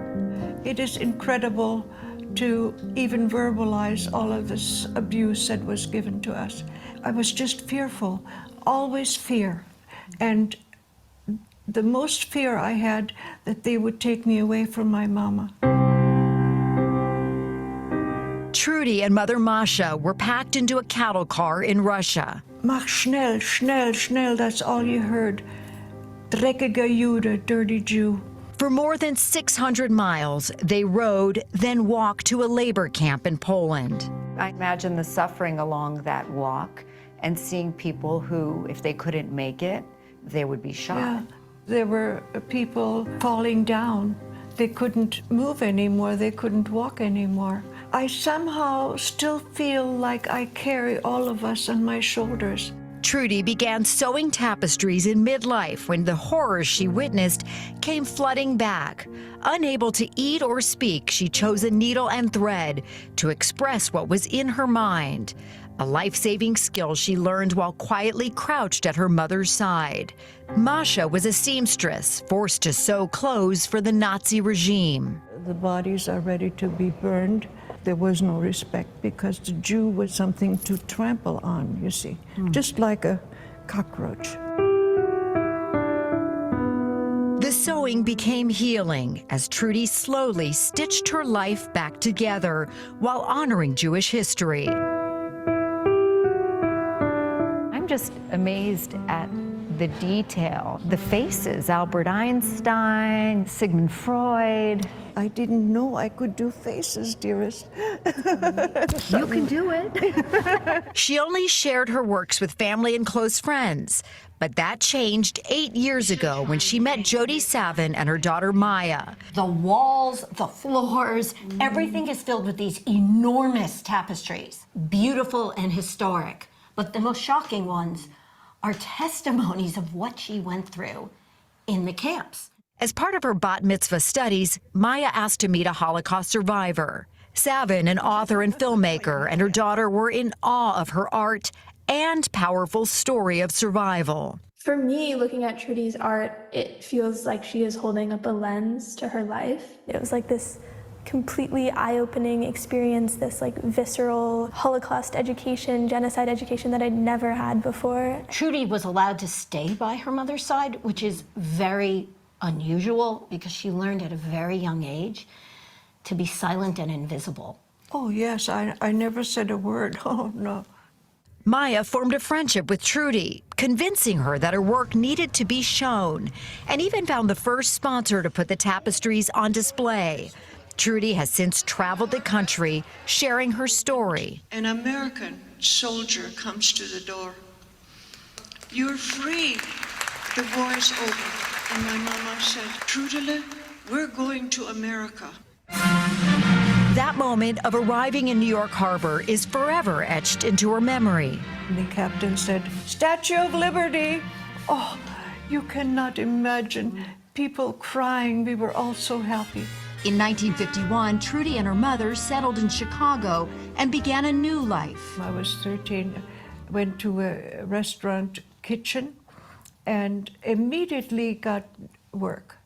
It is incredible to even verbalize all of this abuse that was given to us. I was just fearful, always fear. And the most fear I had that they would take me away from my mama. Trudy and mother Masha were packed into a cattle car in Russia. Mach schnell, schnell, schnell, that's all you heard. Dreckiger Jude, dirty Jew. For more than 600 miles, they rode, then walked to a labor camp in Poland. I imagine the suffering along that walk and seeing people who, if they couldn't make it, they would be shot. Yeah. There were people falling down. They couldn't move anymore. They couldn't walk anymore. I somehow still feel like I carry all of us on my shoulders. Trudy began sewing tapestries in midlife when the horrors she witnessed came flooding back. Unable to eat or speak, she chose a needle and thread to express what was in her mind, a life-saving skill she learned while quietly crouched at her mother's side. Masha was a seamstress, forced to sew clothes for the Nazi regime. The bodies are ready to be burned. There was no respect because the Jew was something to trample on, you see, just like a cockroach. The sewing became healing as Trudy slowly stitched her life back together while honoring Jewish history. I'm just amazed at the detail, the faces, Albert Einstein, Sigmund Freud. I didn't know I could do faces, dearest. You can do it. She only shared her works with family and close friends. But that changed 8 years ago when she met Jody Savin and her daughter Maya. The walls, the floors, everything is filled with these enormous tapestries, beautiful and historic. But the most shocking ones are testimonies of what she went through in the camps. As part of her bat mitzvah studies, Maya asked to meet a Holocaust survivor. Savin, an author and filmmaker, and her daughter were in awe of her art and powerful story of survival. For me, looking at Trudy's art, it feels like she is holding up a lens to her life. It was like this completely eye-opening experience, this like visceral Holocaust education, genocide education that I'd never had before. Trudy was allowed to stay by her mother's side, which is very unusual because she learned at a very young age to be silent and invisible. Oh yes, I never said a word. Oh no. Maya formed a friendship with Trudy, convincing her that her work needed to be shown, and even found the first sponsor to put the tapestries on display. Trudy has since traveled the country, sharing her story. An American soldier comes to the door. You're free. The war is over. And my mama said, Trudele, we're going to America. That moment of arriving in New York Harbor is forever etched into her memory. The captain said, Statue of Liberty. Oh, you cannot imagine people crying. We were all so happy. In 1951, Trudy and her mother settled in Chicago and began a new life. I was 13, went to a restaurant kitchen and immediately got work.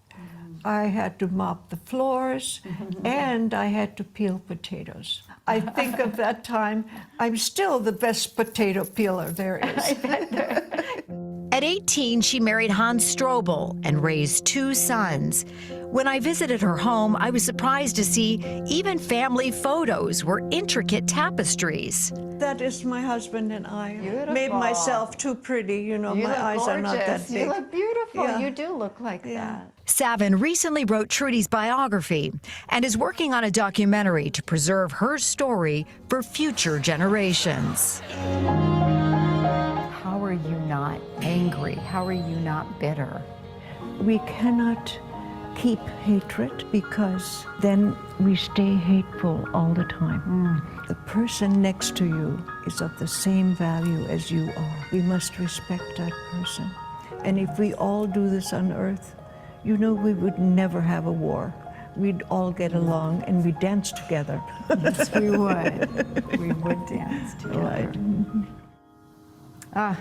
I had to mop the floors and I had to peel potatoes. I think of that time, I'm still the best potato peeler there is. At 18, she married Hans Strobel and raised 2 sons. When I visited her home, I was surprised to see even family photos were intricate tapestries. That is my husband and I. Beautiful. Made myself too pretty, you know, You my look eyes are not that gorgeous. big. You look beautiful. Yeah. You do look like that. Savin recently wrote Trudy's biography and is working on a documentary to preserve her story for future generations. How are you not angry? How are you not bitter? We cannot keep hatred because then we stay hateful all the time. The person next to you is of the same value as you are. We must respect that person. And if we all do this on earth, you know, we would never have a war. We'd all get along and we'd dance together. Yes, we would. We would dance together. Right.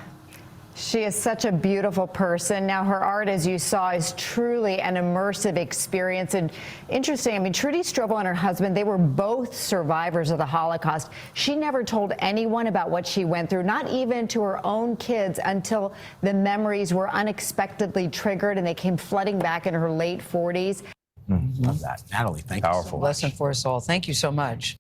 She is such a beautiful person. Now, her art, as you saw, is truly an immersive experience. And interesting, I mean, Trudy Strobel and her husband, they were both survivors of the Holocaust. She never told anyone about what she went through, not even to her own kids, until the memories were unexpectedly triggered and they came flooding back in her late 40s. Love that. Natalie, thank you so much. Lesson for us all. Thank you so much.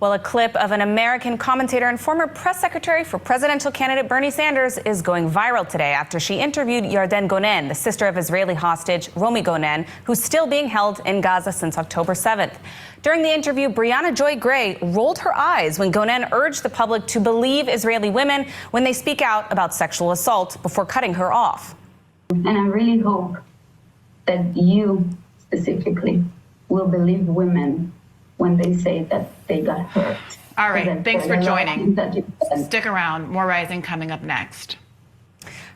Well, a clip of an American commentator and former press secretary for presidential candidate Bernie Sanders is going viral today after she interviewed Yarden Gonen, the sister of Israeli hostage Romi Gonen, who's still being held in Gaza since October 7th. During the interview, Brianna Joy Gray rolled her eyes when Gonen urged the public to believe Israeli women when they speak out about sexual assault before cutting her off. And I really hope that you specifically will believe women when they say that they got hurt. All right, thanks for joining. Stick around, more Rising coming up next.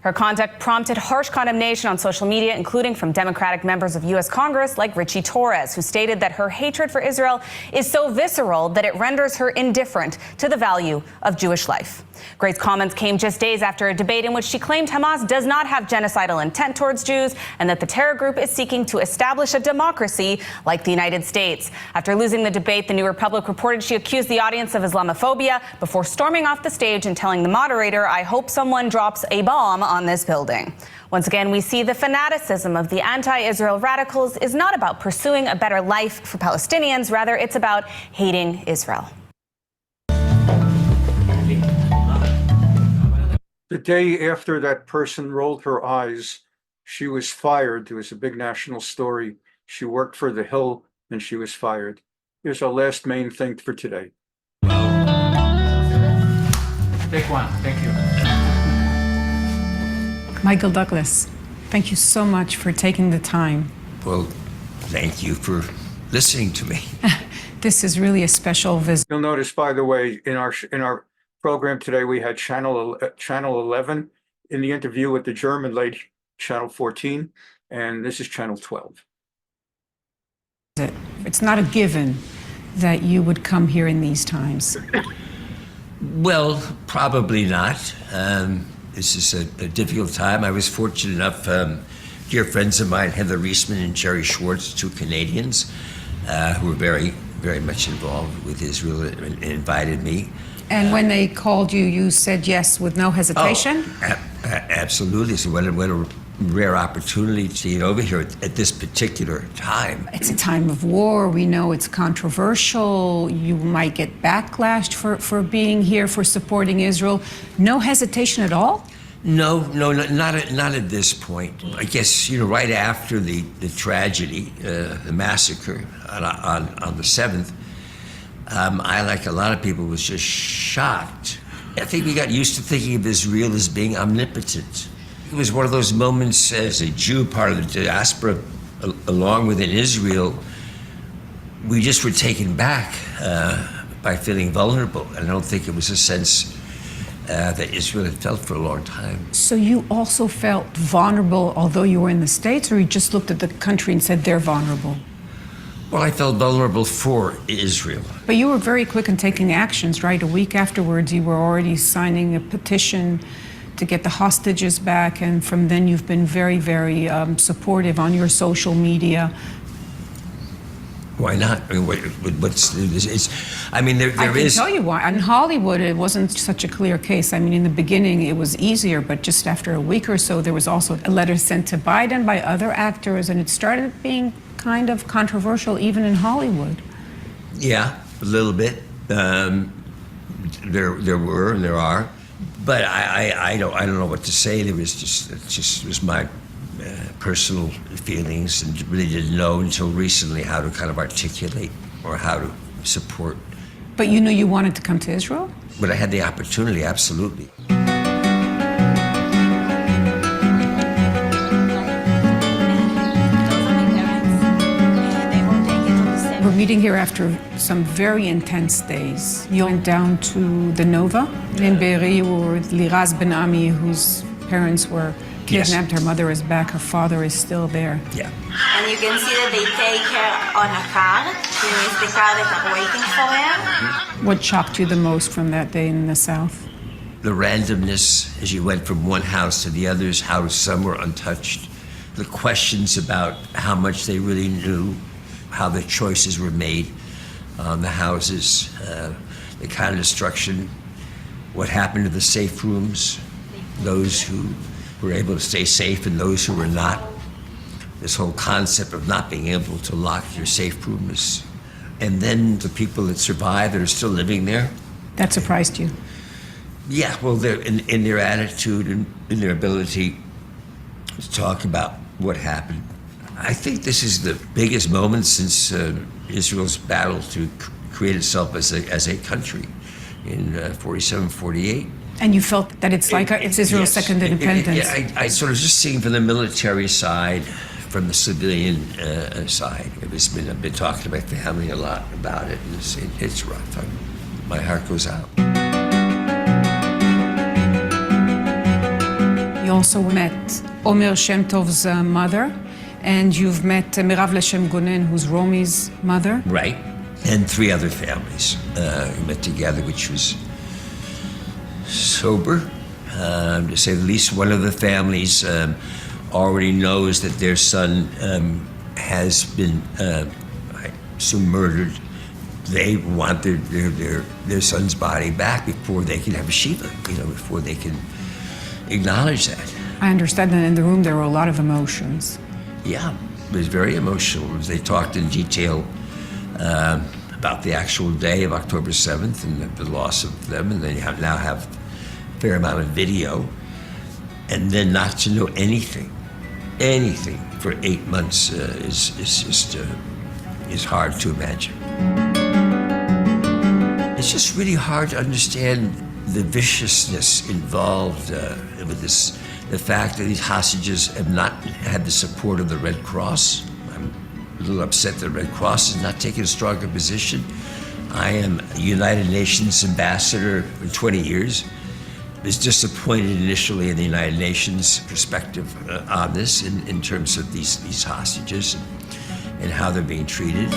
Her conduct prompted harsh condemnation on social media, including from Democratic members of U.S. Congress like Richie Torres, who stated that her hatred for Israel is so visceral that it renders her indifferent to the value of Jewish life. Gray's comments came just days after a debate in which she claimed Hamas does not have genocidal intent towards Jews and that the terror group is seeking to establish a democracy like the United States. After losing the debate, the New Republic reported she accused the audience of Islamophobia before storming off the stage and telling the moderator, "I hope someone drops a bomb on this building." Once again, we see the fanaticism of the anti-Israel radicals is not about pursuing a better life for Palestinians. Rather, it's about hating Israel. The day after that person rolled her eyes, she was fired. There was a big national story. She worked for The Hill and she was fired. Here's our last main thing for today. Take one. Thank you. Michael Douglas, thank you so much for taking the time. Well, thank you for listening to me. This is really a special visit. You'll notice, by the way, in our program today, we had channel 11 in the interview with the German lady, channel 14, and this is channel 12. It's not a given that you would come here in these times. Well, probably not. This is a difficult time. I was fortunate enough, dear friends of mine, Heather Reisman and Jerry Schwartz, two Canadians, who were very, very much involved with Israel and invited me. And when they called you, you said yes with no hesitation? Oh, absolutely. So what a rare opportunity to get over here at this particular time. It's a time of war. We know it's controversial. You might get backlash for being here, for supporting Israel. No hesitation at all? No, not at this point. I guess, right after the tragedy, the massacre on the 7th, I, like a lot of people, was just shocked. I think we got used to thinking of Israel as being omnipotent. It was one of those moments as a Jew, part of the diaspora, along with in Israel, we just were taken back by feeling vulnerable. And I don't think it was a sense that Israel had felt for a long time. So you also felt vulnerable, although you were in the States, or you just looked at the country and said they're vulnerable? Well, I felt vulnerable for Israel. But you were very quick in taking actions, right? A week afterwards, you were already signing a petition to get the hostages back, and from then you've been very, very supportive on your social media. Why not? I mean, there I can tell you why. In Hollywood, it wasn't such a clear case. I mean, in the beginning, it was easier, but just after a week or so, there was also a letter sent to Biden by other actors, and it started being kind of controversial even in Hollywood. Yeah, a little bit. There were and there are, but I don't know what to say. It was my personal feelings, and really didn't know until recently how to kind of articulate or how to support. But you knew you wanted to come to Israel? But I had the opportunity, absolutely. We're meeting here after some very intense days. You went down to the Nova in Be'eri, with Liraz Ben Ami, whose parents were kidnapped. Yes. Her mother is back, her father is still there. Yeah. And you can see that they take her on a car. Here is the car that are waiting for her. What shocked you the most from that day in the South? The randomness as you went from one house to the others, how some were untouched. The questions about how much they really knew, how the choices were made on the houses, the kind of destruction, what happened to the safe rooms, those who were able to stay safe and those who were not. This whole concept of not being able to lock your safe rooms. And then the people that survived that are still living there. That surprised you? Yeah, well, they're in their attitude and in their ability to talk about what happened. I think this is the biggest moment since Israel's battle to create itself as a country in 47, 48. And you felt that it's Israel's second independence? I sort of just seeing from the military side, from the civilian side. I've been talking to my family a lot about it, and it's rough. My heart goes out. You also met Omer Shem Tov's mother, and you've met Mirav Leshem Gonen, who's Romi's mother. Right, and 3 other families who met together, which was sober, to say the least. One of the families already knows that their son has been, I assume, murdered. They want their son's body back before they can have a shiva, before they can acknowledge that. I understand that in the room there were a lot of emotions. Yeah, it was very emotional. They talked in detail about the actual day of October 7th and the loss of them, and they now have a fair amount of video. and then not to know anything for 8 months is hard to imagine. It's just really hard to understand the viciousness involved with this, the fact that these hostages have not had the support of the Red Cross. I'm a little upset that the Red Cross has not taken a stronger position. I am a United Nations ambassador for 20 years. I was disappointed initially in the United Nations perspective on this in terms of these hostages and how they're being treated.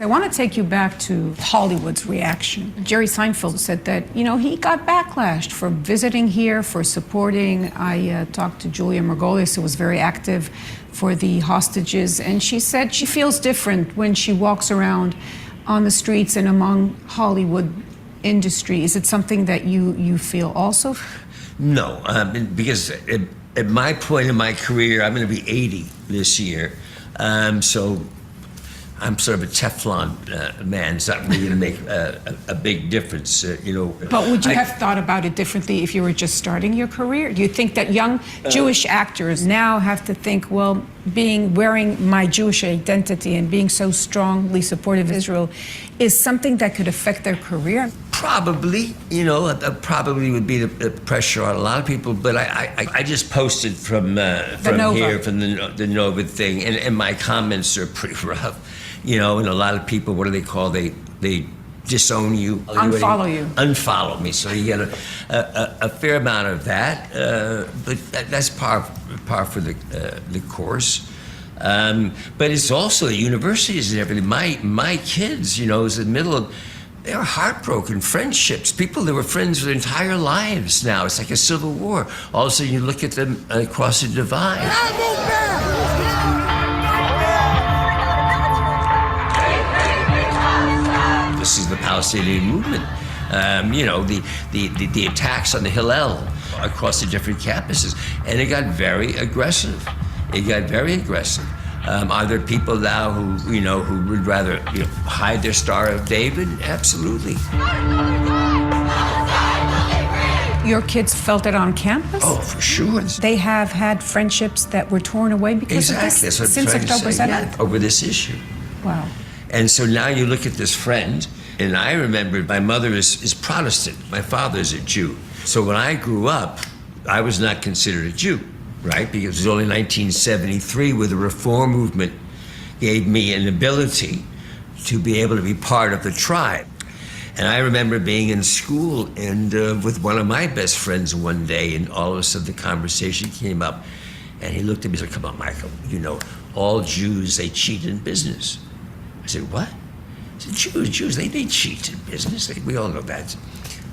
I want to take you back to Hollywood's reaction. Jerry Seinfeld said that, he got backlash for visiting here, for supporting. I talked to Julia Margolis, who was very active for the hostages, and she said she feels different when she walks around on the streets and among Hollywood industry. Is it something that you feel also? No, because at my point in my career, I'm going to be 80 this year, so I'm sort of a Teflon man. It's not really going to make a big difference, But would you have thought about it differently if you were just starting your career? Do you think that young Jewish actors now have to think, well, wearing my Jewish identity and being so strongly supportive of Israel is something that could affect their career? Probably, probably would be the pressure on a lot of people. But I just posted from here, from the Nova thing, and my comments are pretty rough. And a lot of people, what do they call? They disown you. Unfollow you. Unfollow me. So you get a fair amount of that. But that's par for the course. But it's also the universities and everything. My kids, is in the middle of. They are heartbroken friendships. People that were friends their entire lives now. It's like a civil war. All of a sudden you look at them across the divide. This is the Palestinian movement. The attacks on the Hillel across the different campuses. And it got very aggressive. Are there people now who would rather hide their Star of David? Absolutely. Your kids felt it on campus? Oh, for sure. They have had friendships that were torn away because of this since October 7th? Over this issue. Wow. And so now you look at this friend, and I remember my mother is Protestant. My father is a Jew. So when I grew up, I was not considered a Jew. Right, because it was only 1973 where the reform movement gave me an ability to be able to be part of the tribe. And I remember being in school and with one of my best friends one day, and all of a sudden the conversation came up, and he looked at me and said, "Come on, Michael, all Jews, they cheat in business." I said, "What?" He said, Jews, they cheat in business. We all know that.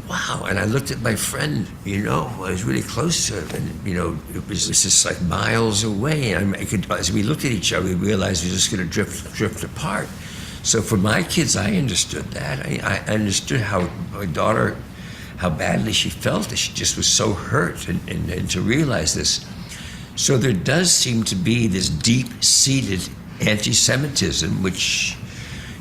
Wow, and I looked at my friend, I was really close to him, and, it was just like miles away. And as we looked at each other, we realized we were just going to drift apart. So for my kids, I understood that. I understood how my daughter, how badly she felt, that she just was so hurt, and to realize this. So there does seem to be this deep-seated anti-Semitism, which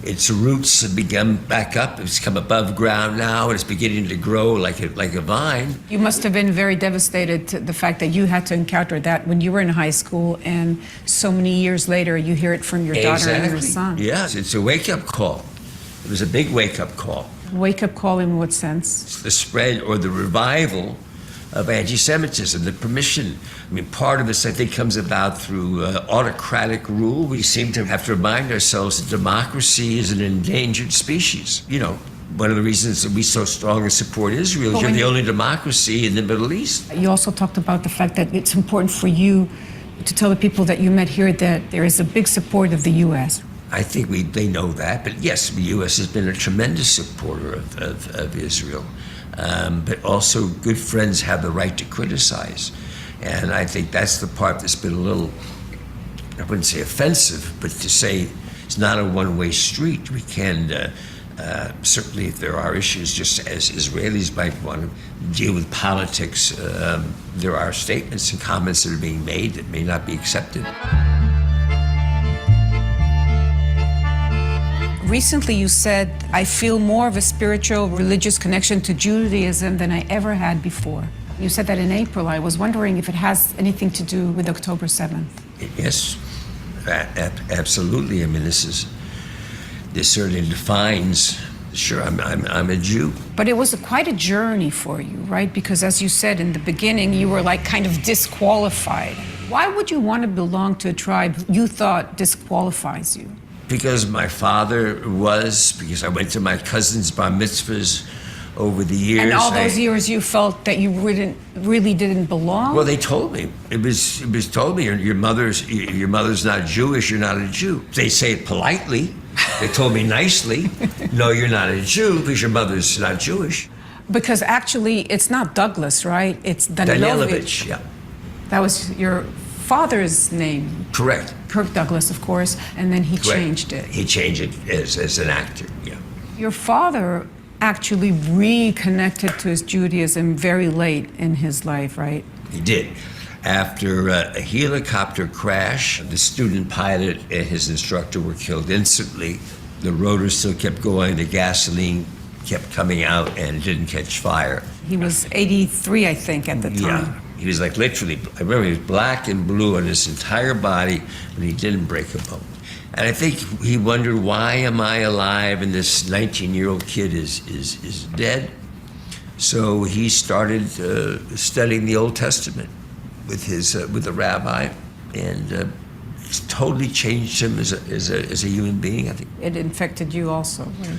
its roots have begun back up. It's come above ground now, and it's beginning to grow like a vine. You must have been very devastated to the fact that you had to encounter that when you were in high school, and so many years later you hear it from your daughter and your son. Yes, it's a wake-up call. It was a big wake-up call. Wake-up call in what sense? It's the spread or the revival of anti-Semitism, the permission. Part of this, I think, comes about through autocratic rule. We seem to have to remind ourselves that democracy is an endangered species. One of the reasons that we so strongly support Israel is you're the only democracy in the Middle East. You also talked about the fact that it's important for you to tell the people that you met here that there is a big support of the U.S. I think they know that, but yes, the U.S. has been a tremendous supporter of Israel. But also good friends have the right to criticize. And I think that's the part that's been a little, I wouldn't say offensive, but to say it's not a one-way street. We can, certainly if there are issues, just as Israelis might want to deal with politics, there are statements and comments that are being made that may not be accepted. Recently you said, "I feel more of a spiritual, religious connection to Judaism than I ever had before." You said that in April. I was wondering if it has anything to do with October 7th. Yes, absolutely. I mean, this certainly defines, sure, I'm a Jew. But it was quite a journey for you, right? Because as you said in the beginning, you were like kind of disqualified. Why would you want to belong to a tribe you thought disqualifies you? Because my father was, because I went to my cousin's bar mitzvahs over the years. And all those years you felt that you really didn't belong? Well, they told me. It was told me, your mother's not Jewish, you're not a Jew. They say it politely. They told me nicely, no, you're not a Jew because your mother's not Jewish. Because actually, it's not Douglas, right? It's Danilovich, yeah. That was your father's name. Correct. Kirk Douglas, of course, and then he changed it. He changed it as an actor, yeah. Your father actually reconnected to his Judaism very late in his life, right? He did. After a helicopter crash, the student pilot and his instructor were killed instantly. The rotor still kept going, the gasoline kept coming out, and it didn't catch fire. He was 83, I think, at the time. Yeah, he was like literally, I remember he was black and blue on his entire body, but he didn't break a bone. And I think he wondered, why am I alive and this 19-year-old kid is dead? So he started studying the Old Testament with a rabbi, and it's totally changed him as a human being, I think. It infected you also, right?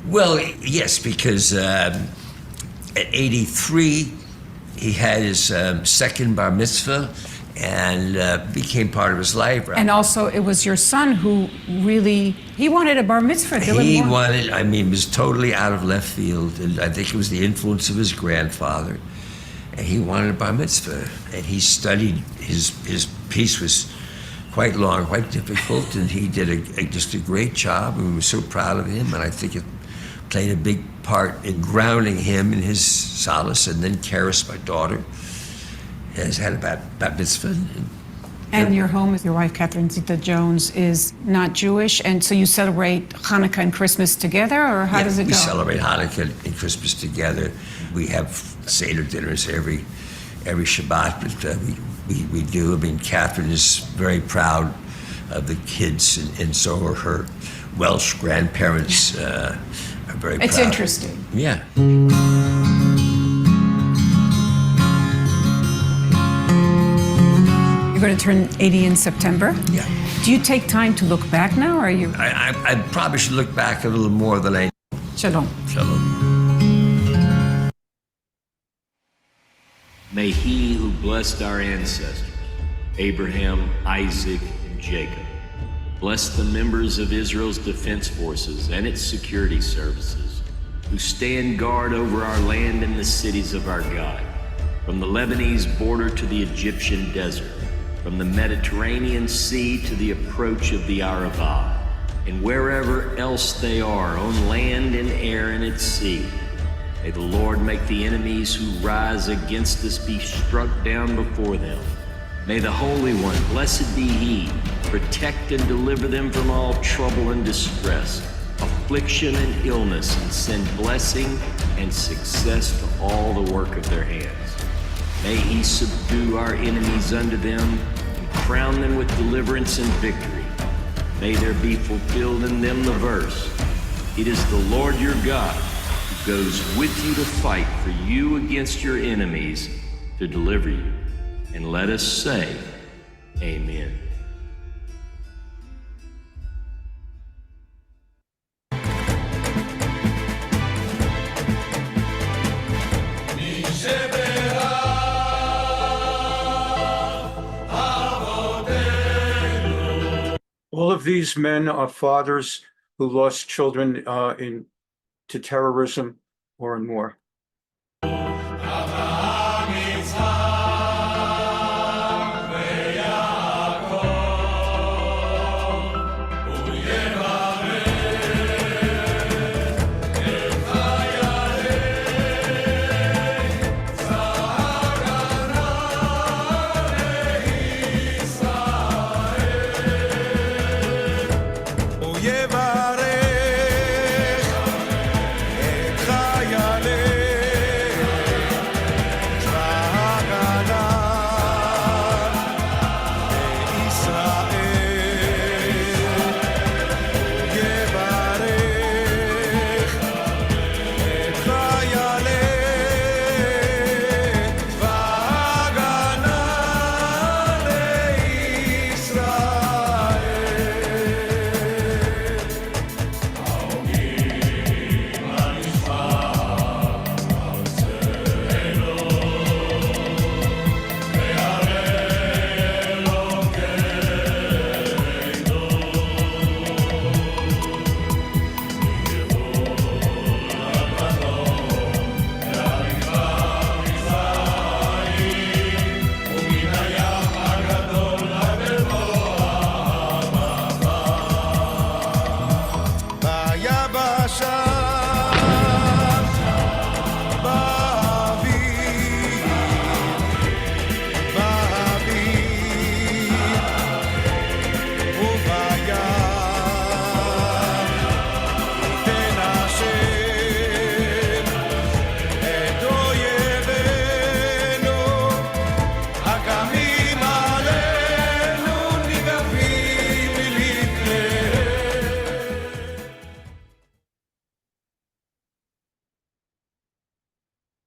Well, yes, because at 83, he had his second bar mitzvah, and became part of his life. Right? And also, it was your son who really, he wanted a bar mitzvah. He wanted, I mean, it was totally out of left field, and I think it was the influence of his grandfather. And he wanted a bar mitzvah, and he studied, his piece was quite long, quite difficult, and he did just a great job, and we were so proud of him, and I think it played a big part in grounding him in his solace. And then Karis, my daughter, has had a bat mitzvah. And your home, with your wife, Catherine Zeta-Jones, is not Jewish, and so you celebrate Hanukkah and Christmas together, or how does it go? We celebrate Hanukkah and Christmas together. We have Seder dinners every Shabbat, but we do. I mean, Catherine is very proud of the kids, and so are her Welsh grandparents. Are very proud. It's interesting. Yeah. You're going to turn 80 in September? Yeah. Do you take time to look back now, or are you? I probably should look back a little more than I. Shalom. Shalom. May he who blessed our ancestors, Abraham, Isaac, and Jacob, bless the members of Israel's defense forces and its security services, who stand guard over our land and the cities of our God, from the Lebanese border to the Egyptian desert, from the Mediterranean Sea to the approach of the Arabah, and wherever else they are, on land and air and at sea. May the Lord make the enemies who rise against us be struck down before them. May the Holy One, blessed be He, protect and deliver them from all trouble and distress, affliction and illness, and send blessing and success to all the work of their hands. May He subdue our enemies unto them and crown them with deliverance and victory. May there be fulfilled in them the verse, "It is the Lord your God who goes with you to fight for you against your enemies to deliver you." And let us say, Amen. All of these men are fathers who lost children to terrorism or in war. יברך את חיילי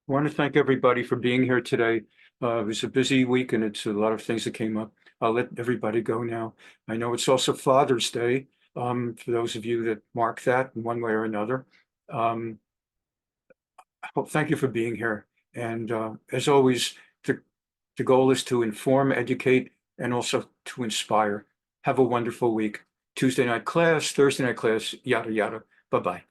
I want to thank everybody for being here today. It was a busy week and it's a lot of things that came up. I'll let everybody go now. I know it's also Father's Day, for those of you that mark that in one way or another. Thank you for being here. And as always, the goal is to inform, educate, and also to inspire. Have a wonderful week. Tuesday night class, Thursday night class, yada, yada. Bye-bye.